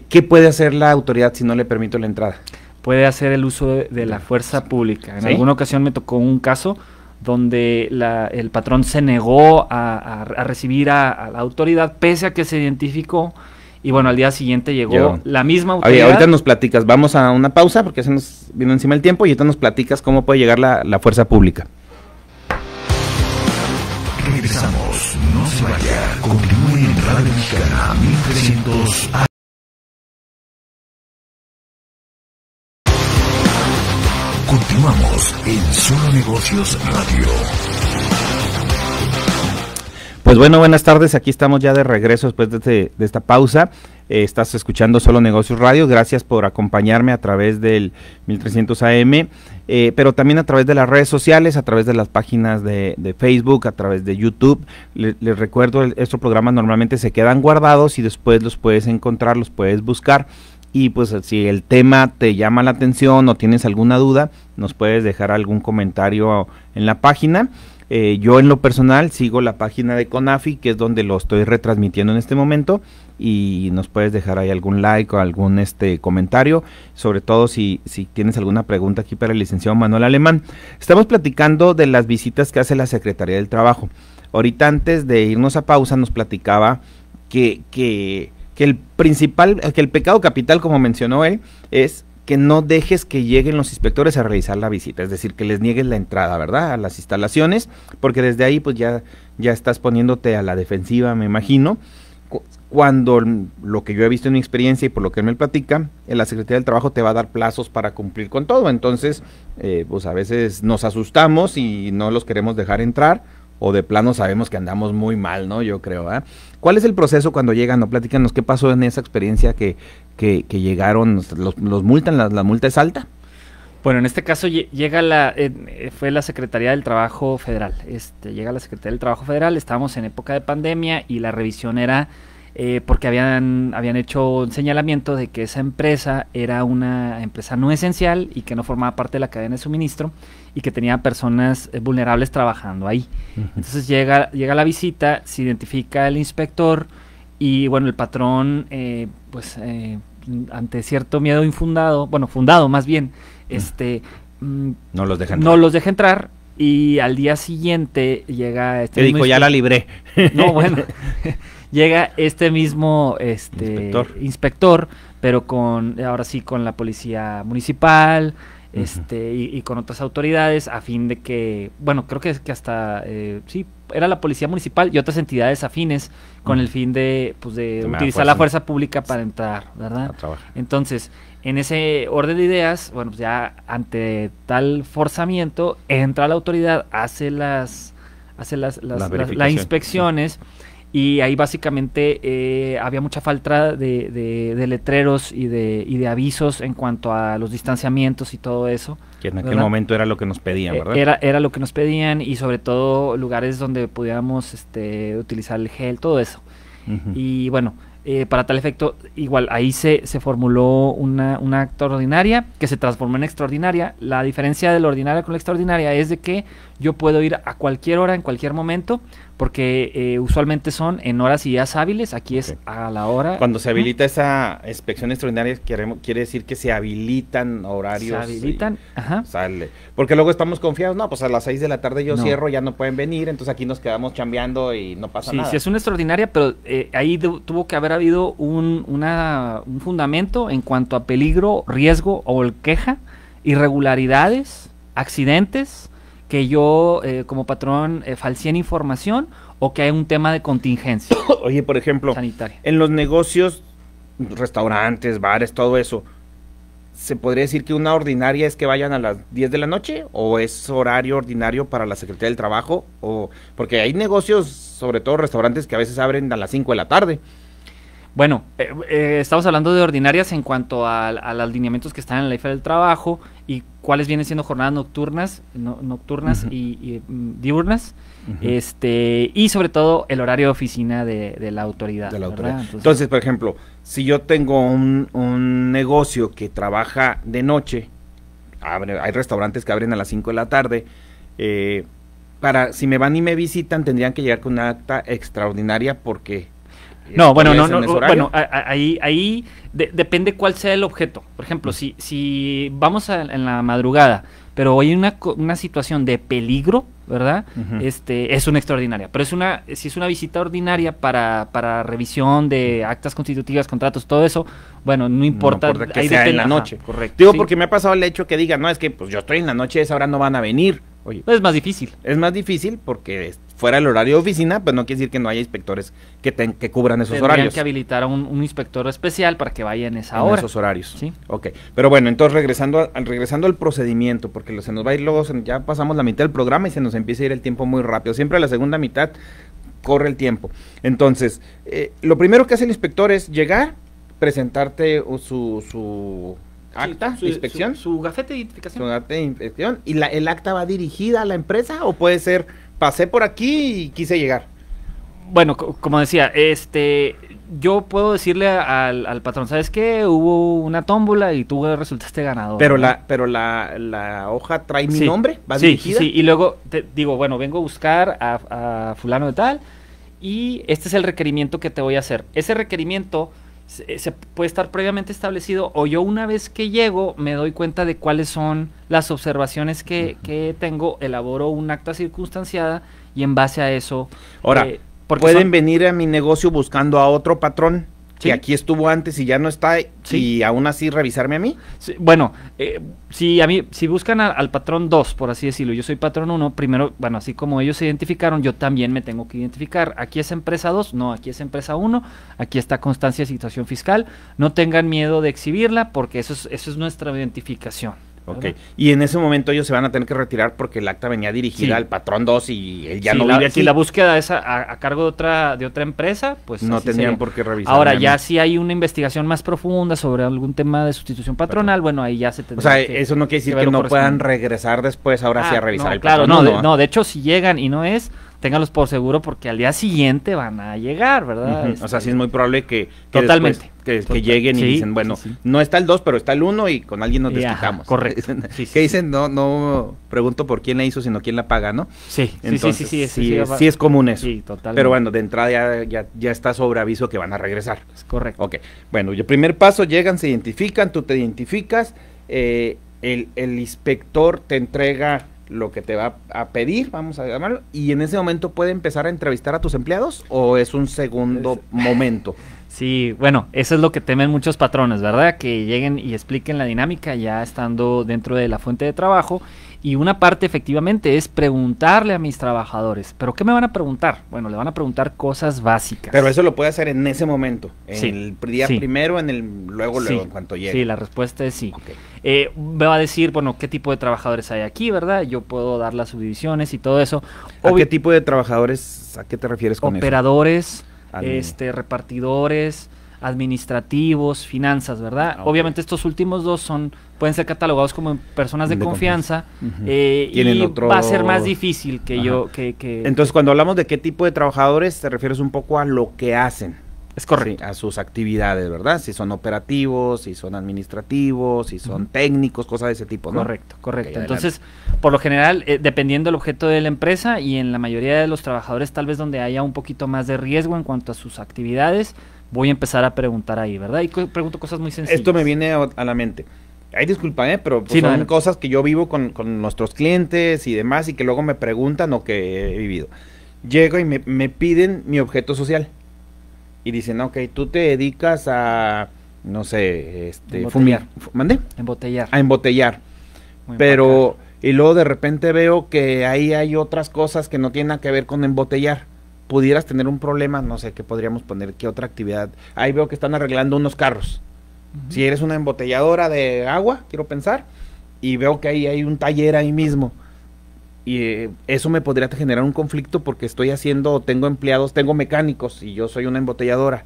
¿Qué puede hacer la autoridad si no le permito la entrada? Puede hacer el uso de la fuerza pública. En ¿Sí? alguna ocasión me tocó un caso donde el patrón se negó a recibir a la autoridad, pese a que se identificó. Y bueno, al día siguiente llegó la misma Oye, autoridad. ahorita nos platicas, vamos a una pausa porque se nos vino encima el tiempo y ahorita nos platicas cómo puede llegar la fuerza pública. Regresamos, no se vaya, continúe en Radio Mexicana 1300 AM. Continuamos en Solo Negocios Radio. Pues bueno, buenas tardes, aquí estamos ya de regreso después de esta pausa. Estás escuchando Solo Negocios Radio, gracias por acompañarme a través del 1300 AM, pero también a través de las redes sociales, a través de las páginas de Facebook, a través de YouTube. Les recuerdo, estos programas normalmente se quedan guardados y después los puedes encontrar, los puedes buscar. Y pues si el tema te llama la atención o tienes alguna duda, nos puedes dejar algún comentario en la página. Yo en lo personal sigo la página de CONAFI, que es donde lo estoy retransmitiendo en este momento, y nos puedes dejar ahí algún like o algún comentario, sobre todo si tienes alguna pregunta aquí para el licenciado Manuel Alemán. Estamos platicando de las visitas que hace la Secretaría del Trabajo. Ahorita antes de irnos a pausa nos platicaba que el pecado capital, como mencionó él, es que no dejes que lleguen los inspectores a realizar la visita, es decir, que les niegues la entrada, ¿verdad?, a las instalaciones, porque desde ahí pues ya estás poniéndote a la defensiva, me imagino, cuando lo que yo he visto en mi experiencia y por lo que él me platica, la Secretaría del Trabajo te va a dar plazos para cumplir con todo. Entonces, pues a veces nos asustamos y no los queremos dejar entrar, o de plano sabemos que andamos muy mal, ¿no? Yo creo, ¿eh? ¿Cuál es el proceso cuando llegan? No, platícanos qué pasó en esa experiencia que llegaron, los multan, la multa es alta. Bueno, en este caso llega fue la Secretaría del Trabajo Federal. Llega la Secretaría del Trabajo Federal, estábamos en época de pandemia y la revisión era porque habían hecho un señalamiento de que esa empresa era una empresa no esencial y que no formaba parte de la cadena de suministro y que tenía personas vulnerables trabajando ahí. Entonces llega la visita, se identifica el inspector y bueno, el patrón ante cierto miedo infundado, bueno, fundado más bien, no los dejan no los deja entrar. Y al día siguiente llega te dijo, ya la libré. No, bueno, llega este mismo inspector, pero ahora sí con la policía municipal, y con otras autoridades, a fin de que, bueno, creo que hasta, sí, era la policía municipal y otras entidades afines, con el fin de utilizar la fuerza pública para entrar, ¿verdad? Entonces, en ese orden de ideas, bueno, pues ya ante tal forzamiento, entra la autoridad, hace hace las verificación, inspecciones. Y ahí básicamente había mucha falta de letreros y de avisos en cuanto a los distanciamientos y todo eso. Que en aquel ¿verdad? momento era lo que nos pedían, ¿verdad? Era lo que nos pedían, y sobre todo lugares donde pudiéramos utilizar el gel, todo eso. Ujú. Y bueno, para tal efecto, igual ahí se formuló una acta ordinaria que se transformó en extraordinaria. La diferencia de la ordinaria con la extraordinaria es de que yo puedo ir a cualquier hora, en cualquier momento, porque usualmente son en horas y días hábiles. Aquí es a la hora. Cuando se habilita esa inspección extraordinaria, quiere decir que se habilitan horarios. Se habilitan, ajá. Sale. Porque luego estamos confiados, no, pues a las 6 de la tarde yo No. cierro, ya no pueden venir, entonces aquí nos quedamos chambeando y no pasa Sí, nada. sí es una extraordinaria, pero ahí tuvo que haber habido un fundamento en cuanto a peligro, riesgo o queja, irregularidades, accidentes, que yo como patrón falseé en información, o que hay un tema de contingencia Oye, por ejemplo, sanitaria. en los negocios, restaurantes, bares, todo eso, ¿se podría decir que una ordinaria es que vayan a las 10 de la noche? ¿O es horario ordinario para la Secretaría del Trabajo? Porque hay negocios, sobre todo restaurantes, que a veces abren a las 5 de la tarde. Bueno, estamos hablando de ordinarias en cuanto a los lineamientos que están en la ley federal del trabajo y cuáles vienen siendo jornadas nocturnas, Ujú. y diurnas, Ujú. y sobre todo el horario de oficina de la autoridad. De la ¿verdad? autoridad. Entonces, por ejemplo, si yo tengo un negocio que trabaja de noche, hay restaurantes que abren a las 5 de la tarde, si me van y me visitan, tendrían que llegar con una acta extraordinaria porque... No, bueno, ¿es en ese horario? bueno, ahí depende cuál sea el objeto. Por ejemplo, si vamos en la madrugada, pero hay una situación de peligro, ¿verdad? Ujú. Es una extraordinaria. Pero si es una visita ordinaria para revisión de actas constitutivas, contratos, todo eso, bueno, no importa. que ahí sea en depende, la ajá, noche. correcto. Digo, sí. porque me ha pasado el hecho que digan, no, es que pues yo estoy en la noche, a esa hora no van a venir. Oye, Es más difícil. es más difícil porque fuera el horario de oficina, pues no quiere decir que no haya inspectores que cubran esos Tendrían horarios. que habilitar a un inspector especial para que vaya en esa En hora. esos horarios. Sí. Ok, pero bueno, entonces regresando al procedimiento, porque se nos va a ir luego, ya pasamos la mitad del programa y se nos empieza a ir el tiempo muy rápido. Siempre a la segunda mitad corre el tiempo. Entonces, lo primero que hace el inspector es llegar, presentarte su acta de inspección. Su gafete de identificación. Su acta de inspección. ¿Y el acta va dirigida a la empresa o puede ser, pasé por aquí y quise llegar? Bueno, como decía, yo puedo decirle al patrón, ¿sabes qué? Hubo una tómbola y tú resultaste ganador. Pero ¿no? pero la hoja trae mi Sí, nombre, va sí, dirigida. Sí, y luego te digo, bueno, vengo a buscar a fulano de tal, y este es el requerimiento que te voy a hacer. Ese requerimiento se puede estar previamente establecido, o yo una vez que llego me doy cuenta de cuáles son las observaciones que tengo, elaboro un acta circunstanciada, y en base a eso... Ahora, porque pueden venir a mi negocio buscando a otro patrón Sí. que aquí estuvo antes y ya no está, Sí. y aún así revisarme a mí. Sí, bueno, si buscan al patrón 2, por así decirlo, yo soy patrón 1, primero, bueno, así como ellos se identificaron, yo también me tengo que identificar. Aquí es empresa 2, no, aquí es empresa 1, aquí está constancia de situación fiscal. No tengan miedo de exhibirla, porque eso es nuestra identificación. Ok, ¿verdad? y en ese momento ellos se van a tener que retirar porque el acta venía dirigida Sí. al patrón 2 y él ya Si no la, vive aquí. si la búsqueda es a cargo de otra empresa, pues no así tendrían sería. por qué revisar. Ahora, ya si hay una investigación más profunda sobre algún tema de sustitución patronal, bueno, ahí ya se O tendrá sea, que... eso no quiere decir ver que lo no puedan correspondiente. regresar después, ahora sí, a revisar no, el claro, patrón. no, de hecho, si llegan y no es, ténganlos por seguro, porque al día siguiente van a llegar, ¿verdad? Ujú. O sea, sí es muy probable que Totalmente. después que lleguen y Sí, dicen, bueno, sí, sí. no está el 2, pero está el 1 y con alguien nos Ajá, desquitamos. correcto. Sí, ¿Qué sí, dicen? No pregunto por quién la hizo, sino quién la paga, ¿no? Sí, Entonces, sí, sí es común eso. Sí, totalmente. Pero bueno, de entrada ya está sobre aviso que van a regresar. Es correcto. Ok, bueno, el primer paso, llegan, se identifican, tú te identificas, el inspector te entrega lo que te va a pedir, vamos a llamarlo, y en ese momento puede empezar a entrevistar a tus empleados, o es un segundo momento. Sí, bueno, eso es lo que temen muchos patrones, ¿verdad? Que lleguen y expliquen la dinámica ya estando dentro de la fuente de trabajo. Y una parte efectivamente es preguntarle a mis trabajadores. ¿Pero qué me van a preguntar? Bueno, le van a preguntar cosas básicas. Pero eso lo puede hacer en ese momento, en Sí, el día sí. primero, luego, Sí, en cuanto llegue. Sí, la respuesta es sí. Ok. Me va a decir, bueno, qué tipo de trabajadores hay aquí, ¿verdad? Yo puedo dar las subdivisiones y todo eso. ¿A qué tipo de trabajadores, a qué te refieres con Operadores, Admin. repartidores, administrativos, finanzas, ¿verdad? Ok. Obviamente estos últimos dos pueden ser catalogados como personas de confianza, Ujú. y Tienen otro- va a ser más difícil que Ajá. que Entonces, cuando hablamos de qué tipo de trabajadores, te refieres un poco a lo que hacen. es correcto. Sí, a sus actividades, ¿verdad? Si son operativos, si son administrativos, si son técnicos, cosas de ese tipo, ¿no? Correcto, correcto. Ok, adelante. Entonces, por lo general, dependiendo del objeto de la empresa y en la mayoría de los trabajadores, tal vez donde haya un poquito más de riesgo en cuanto a sus actividades, voy a empezar a preguntar ahí, ¿verdad? Y pregunto cosas muy sencillas. Esto me viene a la mente. Ay, disculpa, pero pues Sí, no, son adelante. cosas que yo vivo con nuestros clientes y demás y que luego me preguntan o que he vivido. Llego y me piden mi objeto social. Y dicen, ok, tú te dedicas a, no sé, Embotellar. ¿Mande? Embotellar. A embotellar. Muy Pero, y luego de repente veo que ahí hay otras cosas que no tienen nada que ver con embotellar. Pudieras tener un problema, no sé, ¿qué podríamos poner? ¿Qué otra actividad? Ahí veo que están arreglando unos carros. Ujú. Si eres una embotelladora de agua, quiero pensar, y veo que ahí hay un taller ahí mismo. Y eso me podría generar un conflicto porque tengo empleados, tengo mecánicos y yo soy una embotelladora.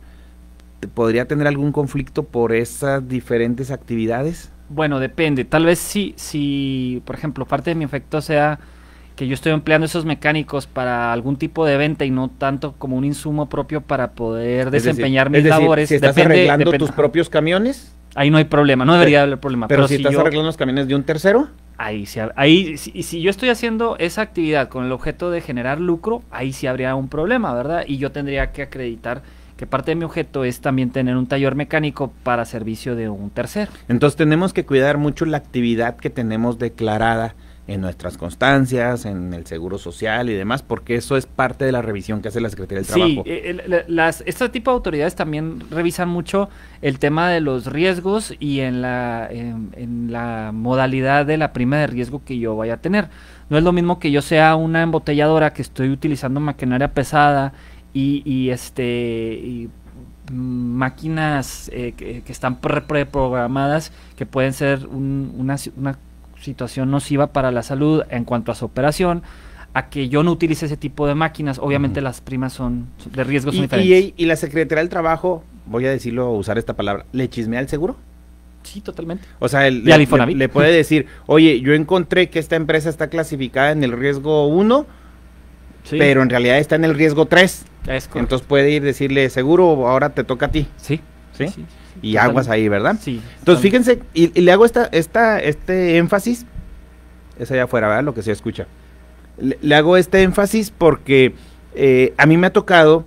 ¿Podría tener algún conflicto por esas diferentes actividades? Bueno, depende. Tal vez si, por ejemplo, parte de mi efecto sea que yo estoy empleando esos mecánicos para algún tipo de venta y no tanto como un insumo propio para poder desempeñar mis labores. Si estás arreglando tus propios camiones, ahí no hay problema, no debería haber problema. pero si estás yo, arreglando los camiones de un tercero, ahí si yo estoy haciendo esa actividad con el objeto de generar lucro, ahí sí habría un problema, ¿verdad? Y yo tendría que acreditar que parte de mi objeto es también tener un taller mecánico para servicio de un tercero. entonces tenemos que cuidar mucho la actividad que tenemos declarada en nuestras constancias, en el seguro social y demás, porque eso es parte de la revisión que hace la Secretaría del Sí, Trabajo. este tipo de autoridades también revisan mucho el tema de los riesgos y en la modalidad de la prima de riesgo que yo vaya a tener. No es lo mismo que yo sea una embotelladora que estoy utilizando maquinaria pesada y máquinas que están preprogramadas que pueden ser una situación nociva para la salud en cuanto a su operación, a que yo no utilice ese tipo de máquinas. Obviamente las primas son de riesgo, son diferentes. Y la Secretaría del Trabajo, voy a decirlo, usar esta palabra, ¿le chismea el seguro? Sí, totalmente. O sea, Y al Infonavit. le puede decir, oye, yo encontré que esta empresa está clasificada en el riesgo 1, Sí, pero en realidad está en el riesgo 3. es correcto. Entonces puede ir decirle, seguro, ahora te toca a ti. Sí, ¿Sí? sí, Y totalmente. aguas ahí, ¿verdad? Sí. Entonces, fíjense, y le hago este énfasis, es allá afuera, ¿verdad? Lo que se escucha. Le hago este énfasis porque a mí me ha tocado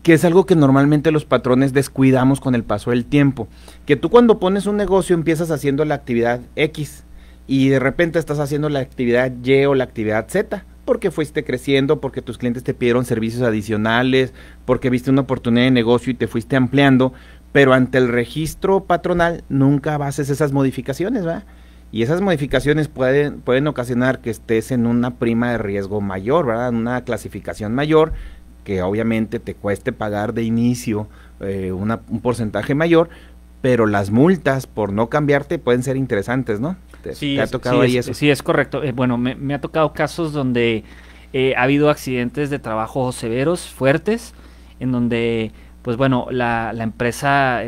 que es algo que normalmente los patrones descuidamos con el paso del tiempo. Que tú cuando pones un negocio empiezas haciendo la actividad X y de repente estás haciendo la actividad Y o la actividad Z, porque fuiste creciendo, porque tus clientes te pidieron servicios adicionales, porque viste una oportunidad de negocio y te fuiste ampliando, pero ante el registro patronal nunca haces esas modificaciones, ¿verdad? Y esas modificaciones pueden ocasionar que estés en una prima de riesgo mayor, ¿verdad? En una clasificación mayor, que obviamente te cueste pagar de inicio un porcentaje mayor, pero las multas por no cambiarte pueden ser interesantes, ¿no? Sí, ¿Te ha tocado ahí eso? Sí, es correcto. Bueno, me ha tocado casos donde ha habido accidentes de trabajo severos, fuertes, en donde, pues bueno, la empresa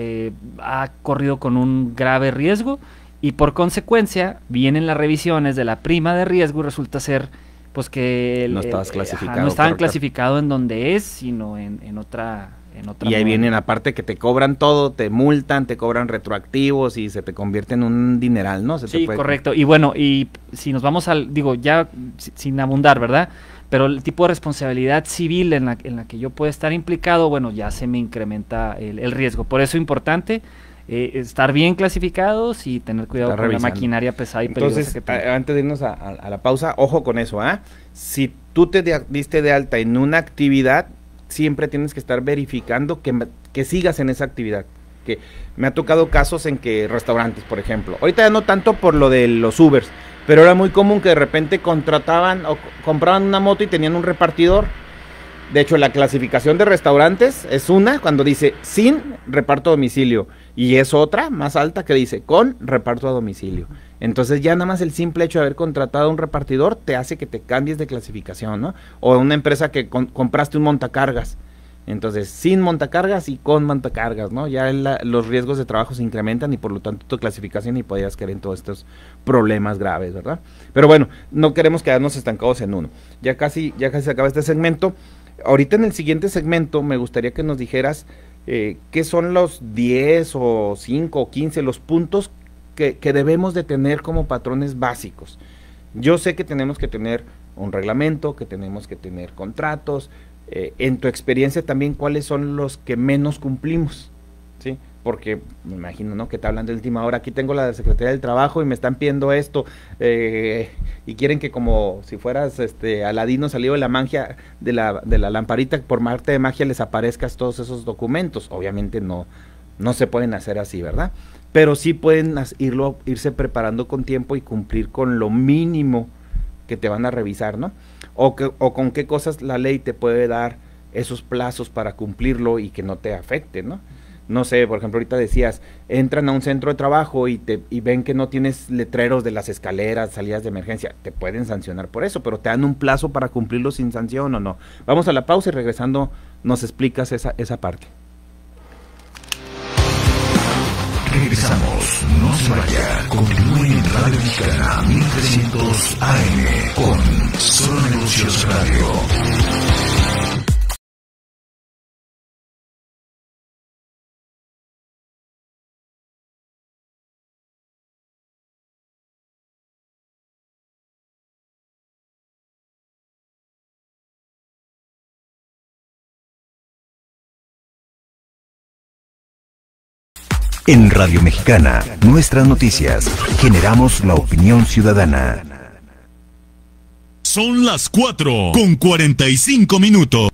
ha corrido con un grave riesgo y por consecuencia vienen las revisiones de la prima de riesgo y resulta ser pues que No estabas clasificado, no estaban correcto. clasificado en donde es, sino en otra Y ahí modalidad. vienen aparte que te cobran todo, te multan, te cobran retroactivos y se te convierte en un dineral, ¿no? Sí, correcto. Y bueno, y si nos vamos digo, ya sin abundar, ¿verdad? Pero el tipo de responsabilidad civil en la que yo puedo estar implicado, bueno, ya se me incrementa el riesgo. Por eso es importante estar bien clasificados y tener cuidado Estar con revisando. la maquinaria pesada y peligrosa Entonces, que tengo. antes de irnos a la pausa, ojo con eso, ¿ah? Si tú te diste de alta en una actividad, siempre tienes que estar verificando que sigas en esa actividad. Que me ha tocado casos en que restaurantes, por ejemplo, ahorita ya no tanto por lo de los Ubers, pero era muy común que de repente contrataban o compraban una moto y tenían un repartidor. De hecho, la clasificación de restaurantes es una cuando dice sin reparto a domicilio y es otra más alta que dice con reparto a domicilio. Entonces ya nada más el simple hecho de haber contratado a un repartidor te hace que te cambies de clasificación, ¿no? O una empresa que compraste un montacargas. Entonces, sin montacargas y con montacargas, ¿no? Ya los riesgos de trabajo se incrementan y por lo tanto tu clasificación y podías caer en todos estos problemas graves, ¿verdad? Pero bueno, no queremos quedarnos estancados en uno. Ya casi se acaba este segmento. Ahorita en el siguiente segmento me gustaría que nos dijeras qué son los 10 o 5 o 15 los puntos que debemos de tener como patrones básicos. Yo sé que tenemos que tener un reglamento, que tenemos que tener contratos. En tu experiencia también, ¿cuáles son los que menos cumplimos? ¿Sí? Porque me imagino, ¿no?, que te hablan de última hora. Aquí tengo la Secretaría del Trabajo y me están pidiendo esto y quieren que como si fueras Aladino salido de la magia de la lamparita, por arte de magia les aparezcas todos esos documentos. Obviamente no se pueden hacer así, ¿verdad? Pero sí pueden irse preparando con tiempo y cumplir con lo mínimo que te van a revisar, ¿no? O con qué cosas la ley te puede dar esos plazos para cumplirlo y que no te afecte, ¿no? No sé, por ejemplo, ahorita decías, entran a un centro de trabajo y ven que no tienes letreros de las escaleras, salidas de emergencia, te pueden sancionar por eso, pero te dan un plazo para cumplirlo sin sanción o no. Vamos a la pausa y regresando nos explicas esa parte. Regresamos, no se vaya, continúe en Radio Mexicana 1300 AM con Solo Negocios Radio. En Radio Mexicana, nuestras noticias, generamos la opinión ciudadana. Son las 4:45.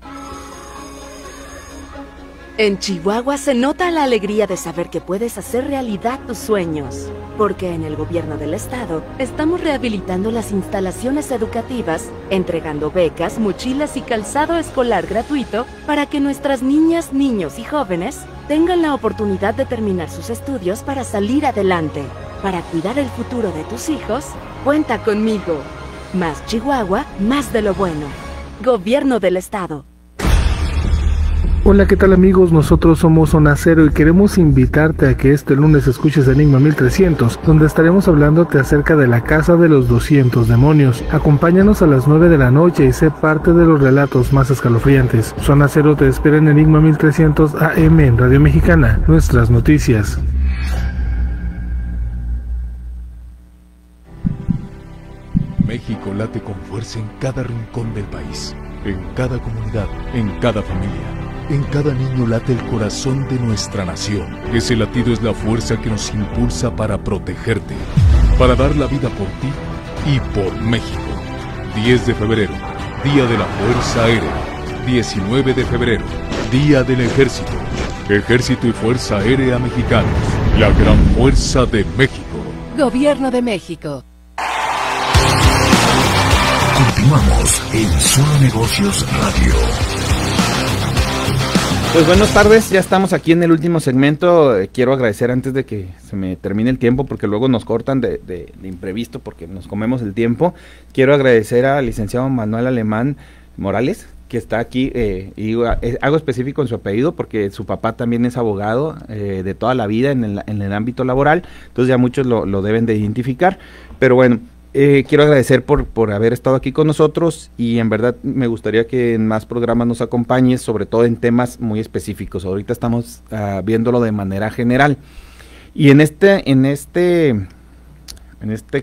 En Chihuahua se nota la alegría de saber que puedes hacer realidad tus sueños, porque en el gobierno del estado estamos rehabilitando las instalaciones educativas, entregando becas, mochilas y calzado escolar gratuito para que nuestras niñas, niños y jóvenes tengan la oportunidad de terminar sus estudios para salir adelante. Para cuidar el futuro de tus hijos, cuenta conmigo. Más Chihuahua, más de lo bueno. Gobierno del estado. Hola, ¿qué tal amigos? Nosotros somos Zona Cero y queremos invitarte a que este lunes escuches Enigma 1300, donde estaremos hablándote acerca de la Casa de los 200 Demonios. Acompáñanos a las 9 de la noche y sé parte de los relatos más escalofriantes. Zona Cero te espera en Enigma 1300 AM en Radio Mexicana, nuestras noticias. México late con fuerza en cada rincón del país, en cada comunidad, en cada familia. En cada niño late el corazón de nuestra nación. Ese latido es la fuerza que nos impulsa para protegerte, para dar la vida por ti y por México. 10 de febrero, Día de la Fuerza Aérea. 19 de febrero, Día del Ejército. Ejército y Fuerza Aérea Mexicanos, la gran fuerza de México. Gobierno de México. Continuamos en Solo Negocios Radio. Pues buenas tardes, ya estamos aquí en el último segmento. Quiero agradecer antes de que se me termine el tiempo, porque luego nos cortan de imprevisto porque nos comemos el tiempo. Quiero agradecer al licenciado Manuel Alemán Morales, que está aquí, y hago específico en su apellido porque su papá también es abogado de toda la vida en el ámbito laboral, entonces ya muchos lo deben de identificar, pero bueno. Quiero agradecer por haber estado aquí con nosotros y en verdad me gustaría que en más programas nos acompañes, sobre todo en temas muy específicos. Ahorita estamos viéndolo de manera general y en este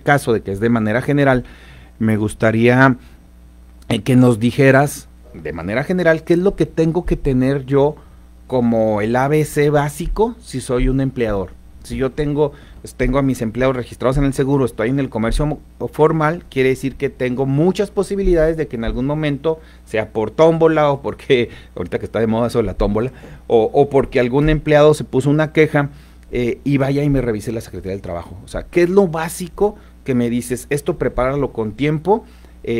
caso de que es de manera general, me gustaría que nos dijeras de manera general qué es lo que tengo que tener yo como el ABC básico si soy un empleador. Si yo tengo a mis empleados registrados en el seguro, estoy en el comercio formal, quiere decir que tengo muchas posibilidades de que en algún momento, sea por tómbola o porque, ahorita que está de moda eso de la tómbola, o porque algún empleado se puso una queja y vaya y me revise la Secretaría del Trabajo. O sea, ¿qué es lo básico que me dices? Esto prepáralo con tiempo.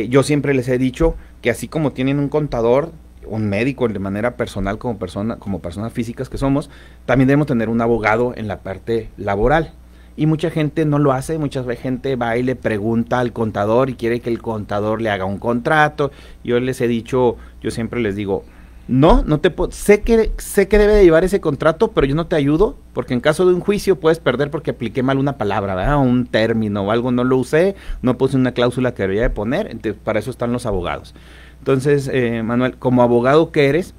Yo siempre les he dicho que así como tienen un contador, un médico de manera personal como personas físicas que somos, también debemos tener un abogado en la parte laboral. Y mucha gente no lo hace, mucha gente va y le pregunta al contador y quiere que el contador le haga un contrato. Yo les he dicho, yo siempre les digo, no te puedo, sé que debe de llevar ese contrato, pero yo no te ayudo, porque en caso de un juicio puedes perder porque apliqué mal una palabra, ¿verdad? Un término o algo, no lo usé, no puse una cláusula que debería de poner, entonces para eso están los abogados. Entonces, Manuel, como abogado que eres,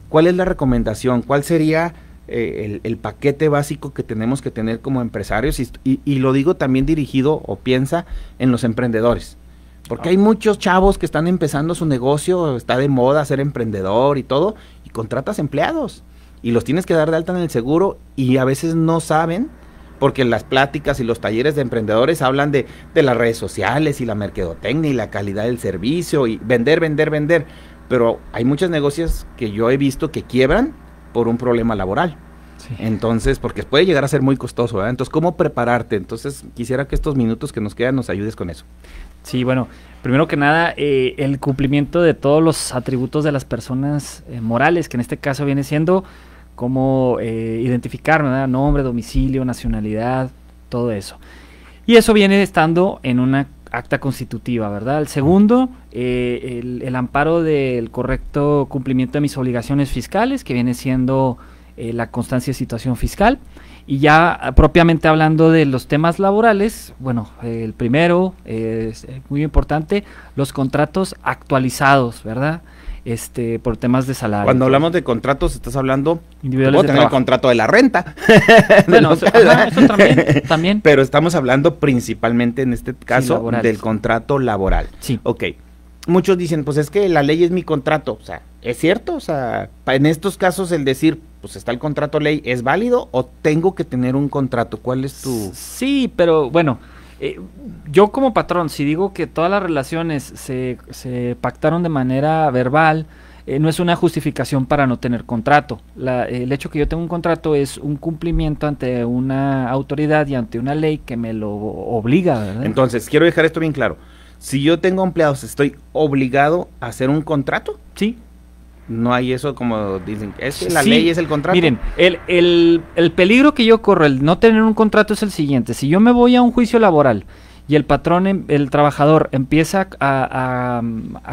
¿cuál es la recomendación? ¿Cuál sería el paquete básico que tenemos que tener como empresarios? Y lo digo también dirigido, o piensa, en los emprendedores. Porque hay muchos chavos que están empezando su negocio, está de moda ser emprendedor y todo, y contratas empleados, y los tienes que dar de alta en el seguro, y a veces no saben, porque las pláticas y los talleres de emprendedores hablan de las redes sociales y la mercadotecnia y la calidad del servicio y vender, pero hay muchos negocios que yo he visto que quiebran por un problema laboral. Sí. Entonces, porque puede llegar a ser muy costoso, ¿verdad? Entonces, ¿cómo prepararte? Entonces, quisiera que estos minutos que nos quedan nos ayudes con eso. Sí, bueno, primero que nada, el cumplimiento de todos los atributos de las personas morales, que en este caso viene siendo como identificar, ¿verdad? Nombre, domicilio, nacionalidad, todo eso. Y eso viene estando en una acta constitutiva, ¿verdad? El segundo, el amparo del correcto cumplimiento de mis obligaciones fiscales, que viene siendo la constancia de situación fiscal. Y ya propiamente hablando de los temas laborales, bueno, el primero es muy importante, los contratos actualizados, ¿verdad? Por temas de salario. Cuando hablamos de contratos, estás hablando individuales de tener el contrato de la renta. Bueno, eso también. Pero estamos hablando principalmente en este caso del contrato laboral. Sí. Ok. Muchos dicen, pues es que la ley es mi contrato. O sea, ¿es cierto? O sea, en estos casos el decir, pues está el contrato ley, ¿es válido o tengo que tener un contrato? ¿Cuál es tu...? Sí, pero bueno, yo como patrón, si digo que todas las relaciones se pactaron de manera verbal, no es una justificación para no tener contrato. El hecho que yo tenga un contrato es un cumplimiento ante una autoridad y ante una ley que me lo obliga, ¿verdad? Entonces, quiero dejar esto bien claro. Si yo tengo empleados, ¿estoy obligado a hacer un contrato? Sí. No hay eso como dicen, es que la ley es el contrato. Miren, el peligro que yo corro, el no tener un contrato es el siguiente. Si yo me voy a un juicio laboral y el patrón, el trabajador empieza a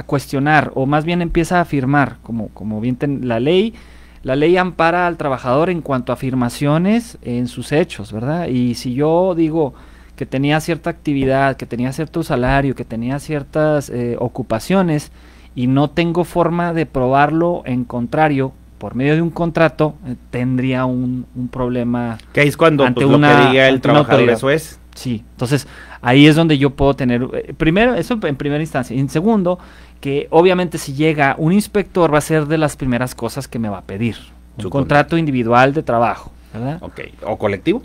cuestionar, o más bien empieza a afirmar, como bien la ley ampara al trabajador en cuanto a afirmaciones en sus hechos, ¿verdad? Y si yo digo que tenía cierta actividad, que tenía cierto salario, que tenía ciertas ocupaciones, y no tengo forma de probarlo, en contrario, por medio de un contrato, tendría un problema. ¿Qué es cuando ante lo que diga el trabajador eso es? Sí, entonces ahí es donde yo puedo tener, primero, eso en primera instancia, y en segundo, que obviamente si llega un inspector va a ser de las primeras cosas que me va a pedir, un contrato individual de trabajo, ¿verdad? Ok, ¿o colectivo?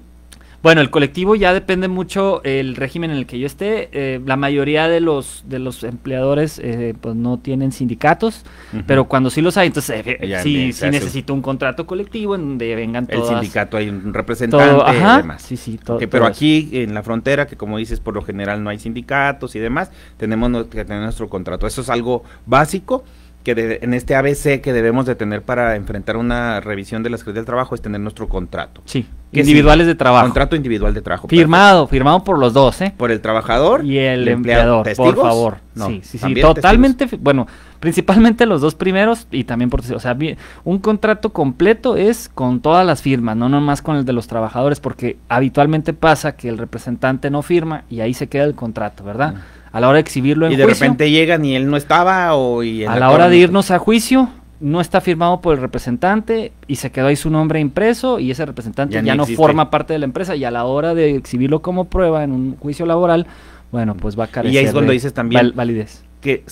Bueno, el colectivo ya depende mucho el régimen en el que yo esté. La mayoría de los empleadores pues no tienen sindicatos, pero cuando sí los hay, entonces sí necesito un contrato colectivo en donde vengan todas. El sindicato hay un representante y demás. Sí, pero aquí en la frontera, que como dices, por lo general no hay sindicatos y demás, tenemos que tener nuestro contrato. Eso es algo básico que en este ABC que debemos de tener para enfrentar una revisión de la Secretaría del Trabajo es tener nuestro contrato. Sí, individuales de trabajo. Contrato individual de trabajo. Firmado por los dos, ¿eh? Por el trabajador y el empleador, ¿testigos? Por favor. No, sí, totalmente, bueno, principalmente los dos primeros y también o sea, un contrato completo es con todas las firmas, no nomás con el de los trabajadores, porque habitualmente pasa que el representante no firma y ahí se queda el contrato, ¿verdad? A la hora de exhibirlo en juicio. Y de repente llegan y él no estaba a la hora de irnos a juicio, no está firmado por el representante y se quedó ahí su nombre impreso y ese representante ya no forma parte de la empresa y a la hora de exhibirlo como prueba en un juicio laboral, bueno, pues va a carecer y ahí es cuando dices también validez. que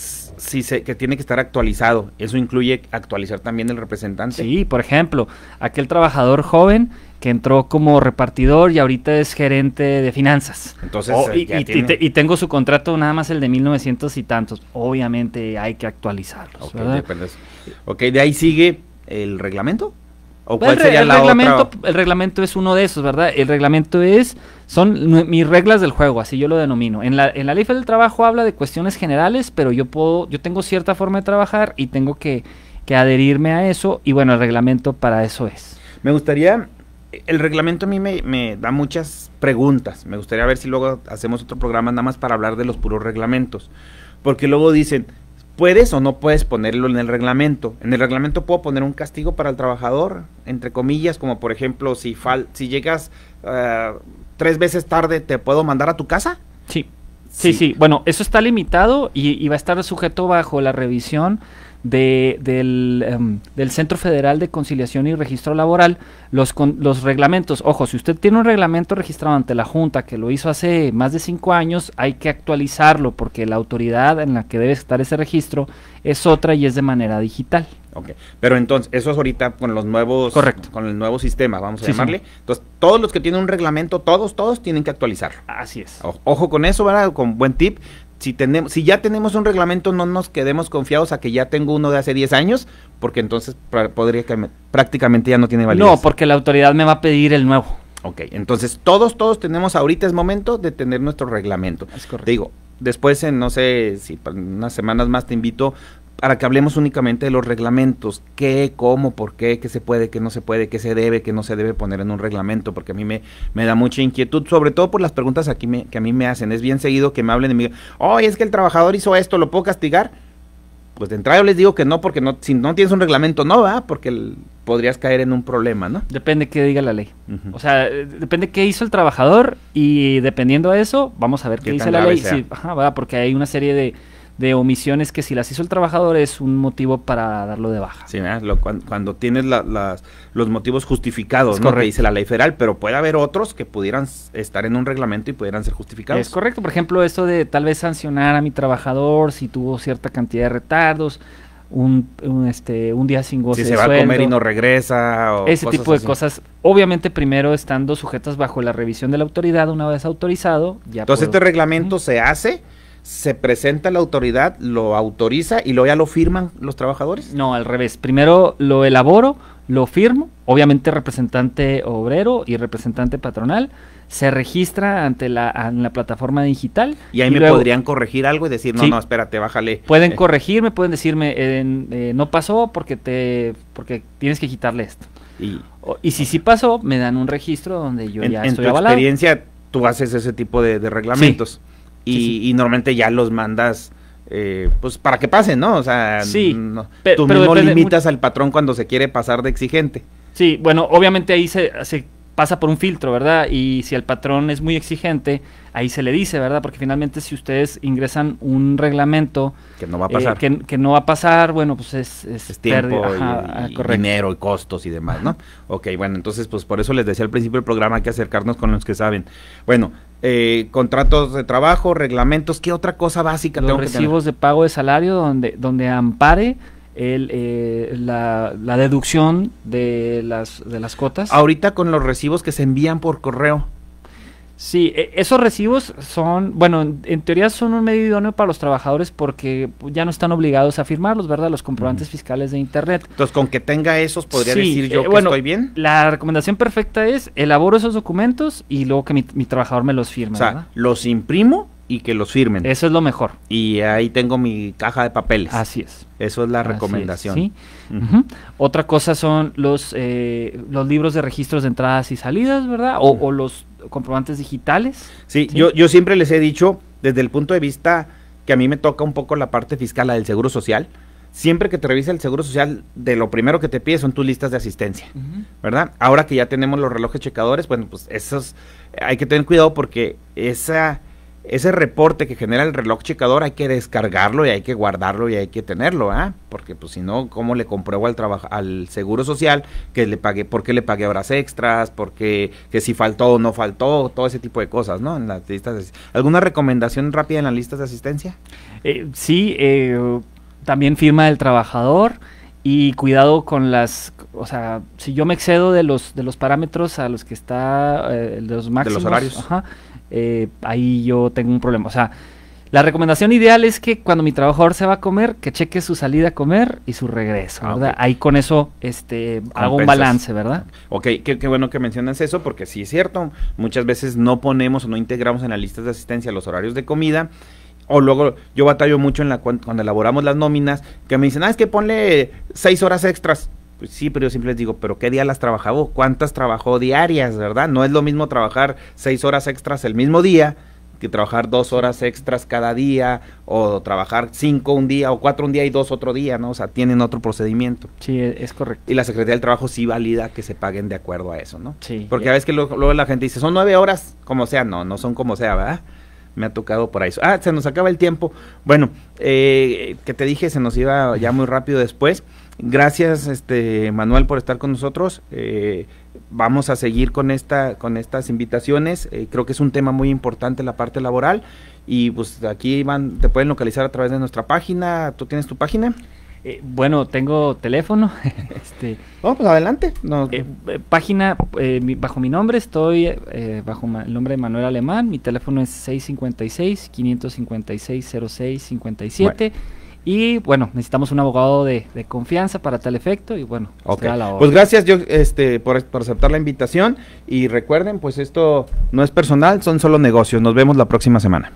que tiene que estar actualizado. Eso incluye actualizar también el representante. Sí, por ejemplo, aquel trabajador joven que entró como repartidor y ahorita es gerente de finanzas. Entonces, y tengo su contrato nada más el de 1900 y tantos. Obviamente hay que actualizarlos. Ok, de ahí sigue el reglamento. ¿O cuál sería el reglamento? El reglamento es uno de esos, ¿verdad? El reglamento son mis reglas del juego, así yo lo denomino. En la ley del trabajo habla de cuestiones generales, pero yo tengo cierta forma de trabajar y tengo que adherirme a eso, y bueno, el reglamento para eso es. Me gustaría, el reglamento a mí me da muchas preguntas. Me gustaría ver si luego hacemos otro programa nada más para hablar de los puros reglamentos. Porque luego dicen, ¿puedes o no puedes ponerlo en el reglamento? En el reglamento puedo poner un castigo para el trabajador, entre comillas, como por ejemplo, si llegas 3 veces tarde, ¿te puedo mandar a tu casa? Sí. Bueno, eso está limitado y va a estar sujeto bajo la revisión del Centro Federal de Conciliación y Registro Laboral. Los reglamentos, ojo, si usted tiene un reglamento registrado ante la Junta que lo hizo hace más de 5 años, hay que actualizarlo porque la autoridad en la que debe estar ese registro es otra y es de manera digital. Ok, pero entonces, eso es ahorita con los nuevos... Correcto. Con el nuevo sistema, vamos a llamarle. Sí. Entonces, todos los que tienen un reglamento, todos tienen que actualizarlo. Así es. Ojo con eso, ¿verdad? Con buen tip. Si ya tenemos un reglamento, no nos quedemos confiados a que ya tengo uno de hace 10 años, porque entonces podría que prácticamente ya no tiene validez. No, porque la autoridad me va a pedir el nuevo. Ok, entonces todos tenemos, ahorita es momento de tener nuestro reglamento. Es correcto. Digo, después no sé si unas semanas más te invito para que hablemos únicamente de los reglamentos, qué, cómo, por qué se puede, qué no se puede, qué se debe, qué no se debe poner en un reglamento, porque a mí me da mucha inquietud, sobre todo por las preguntas que a mí me hacen. Es bien seguido que me hablen y me digan, es que el trabajador hizo esto, ¿lo puedo castigar? Pues de entrada yo les digo que no, porque si no tienes un reglamento no, ¿verdad? Porque podrías caer en un problema, ¿no? Depende qué diga la ley. O sea, depende qué hizo el trabajador y dependiendo de eso, vamos a ver qué dice la ley. Sí, ¿verdad? Porque hay una serie de omisiones que si las hizo el trabajador es un motivo para darlo de baja. Sí, cuando tienes los motivos justificados, ¿no? Que dice la ley federal, pero puede haber otros que pudieran estar en un reglamento y pudieran ser justificados. Es correcto, por ejemplo, esto de tal vez sancionar a mi trabajador si tuvo cierta cantidad de retardos, un día sin goce de sueldo. Si se va a comer y no regresa. O ese tipo de cosas, obviamente primero estando sujetas bajo la revisión de la autoridad, una vez autorizado. Entonces este reglamento se hace, se presenta a la autoridad, lo autoriza y luego ya lo firman los trabajadores. No, al revés. Primero lo elaboro, lo firmo, obviamente representante obrero y representante patronal, se registra en la plataforma digital. Y ahí me luego podrían corregir algo y decir, no, espérate, bájale. Pueden corregirme, pueden decirme, no pasó porque tienes que quitarle esto. Y si sí pasó, me dan un registro donde yo ya estoy avalado. En tu experiencia, tú haces ese tipo de reglamentos. Sí. Y normalmente ya los mandas pues para que pasen, ¿no? O sea, tú mismo limitas al patrón cuando se quiere pasar de exigente. Sí, bueno, obviamente ahí se pasa por un filtro, ¿verdad? Y si el patrón es muy exigente, ahí se le dice, ¿verdad? Porque finalmente si ustedes ingresan un reglamento que no va a pasar, que no va a pasar, bueno, pues es tiempo y dinero y costos y demás, ¿no? Ok, bueno, entonces pues por eso les decía al principio del programa, hay que acercarnos con los que saben. Bueno, contratos de trabajo, reglamentos, ¿qué otra cosa básica tengo que tener? Los recibos de pago de salario donde ampare la deducción de las cuotas. Ahorita con los recibos que se envían por correo. Sí, esos recibos son, bueno, en teoría son un medio idóneo para los trabajadores porque ya no están obligados a firmarlos, ¿verdad? Los comprobantes fiscales de internet. Entonces, con que tenga esos, podría decir yo que estoy bien. La recomendación perfecta es, elaboro esos documentos y luego que mi trabajador me los firme, ¿verdad? Los imprimo y que los firmen. Eso es lo mejor. Y ahí tengo mi caja de papeles. Así es. Eso es la recomendación. ¿Sí? Otra cosa son los libros de registros de entradas y salidas, ¿verdad? O los comprobantes digitales. Sí, yo siempre les he dicho, desde el punto de vista que a mí me toca un poco la parte fiscal, la del Seguro Social, siempre que te revisa el Seguro Social, de lo primero que te pide son tus listas de asistencia, ¿verdad? Ahora que ya tenemos los relojes checadores, bueno, pues esos hay que tener cuidado porque ese reporte que genera el reloj checador hay que descargarlo y hay que guardarlo y hay que tenerlo, porque pues si no, ¿cómo le compruebo al Seguro Social que le pagué, por qué le pagué horas extras, porque que si faltó o no faltó, todo ese tipo de cosas, ¿no? En las listas ¿Alguna recomendación rápida en las listas de asistencia? Sí, también firma del trabajador y cuidado con o sea, si yo me excedo de los parámetros a los que está, de los máximos, de los horarios. Ajá, ahí yo tengo un problema. O sea, la recomendación ideal es que cuando mi trabajador se va a comer, que cheque su salida a comer y su regreso, ¿verdad? Okay. Ahí con eso hago un balance, ¿verdad? Ok, qué bueno que mencionas eso, porque sí es cierto, muchas veces no ponemos o no integramos en las listas de asistencia los horarios de comida, o luego yo batallo mucho cuando elaboramos las nóminas, que me dicen, es que ponle 6 horas extras. Pues sí, pero yo siempre les digo, ¿pero qué día las trabajó? ¿Cuántas trabajó diarias, verdad? No es lo mismo trabajar 6 horas extras el mismo día que trabajar 2 horas extras cada día, o trabajar 5 un día, o 4 un día y 2 otro día, ¿no? O sea, tienen otro procedimiento. Sí, es correcto. Y la Secretaría del Trabajo sí valida que se paguen de acuerdo a eso, ¿no? Sí. Porque a veces que luego la gente dice, son 9 horas, como sea. No son como sea, ¿verdad? Me ha tocado por ahí. Se nos acaba el tiempo. Bueno, que te dije, se nos iba ya muy rápido después. Gracias, Manuel, por estar con nosotros. Vamos a seguir con estas invitaciones. Creo que es un tema muy importante la parte laboral. Y pues aquí te pueden localizar a través de nuestra página. ¿Tú tienes tu página? Bueno, tengo teléfono. Pues adelante. Página, bajo mi nombre, estoy bajo el nombre de Manuel Alemán. Mi teléfono es 656-556-0657. Bueno. Y bueno, necesitamos un abogado de confianza para tal efecto. Y bueno, okay. Pues gracias por aceptar la invitación. Y recuerden, pues esto no es personal, son solo negocios. Nos vemos la próxima semana.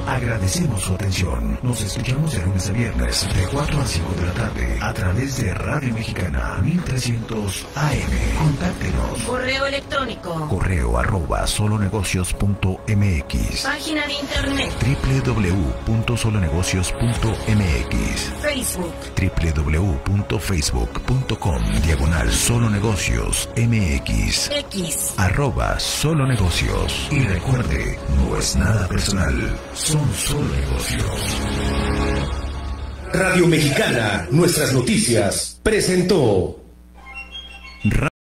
Agradecemos su atención. Nos escuchamos de lunes a viernes de 4 a 5 de la tarde a través de Radio Mexicana 1300 AM. Contáctenos. Correo electrónico. correo@solonegocios.mx. Página de internet. www.solonegocios.mx. Facebook. www.facebook.com/solonegocios.mx. X. @solonegocios. Y recuerde, no es nada personal. Son solo negocios. Radio Mexicana, nuestras noticias, presentó.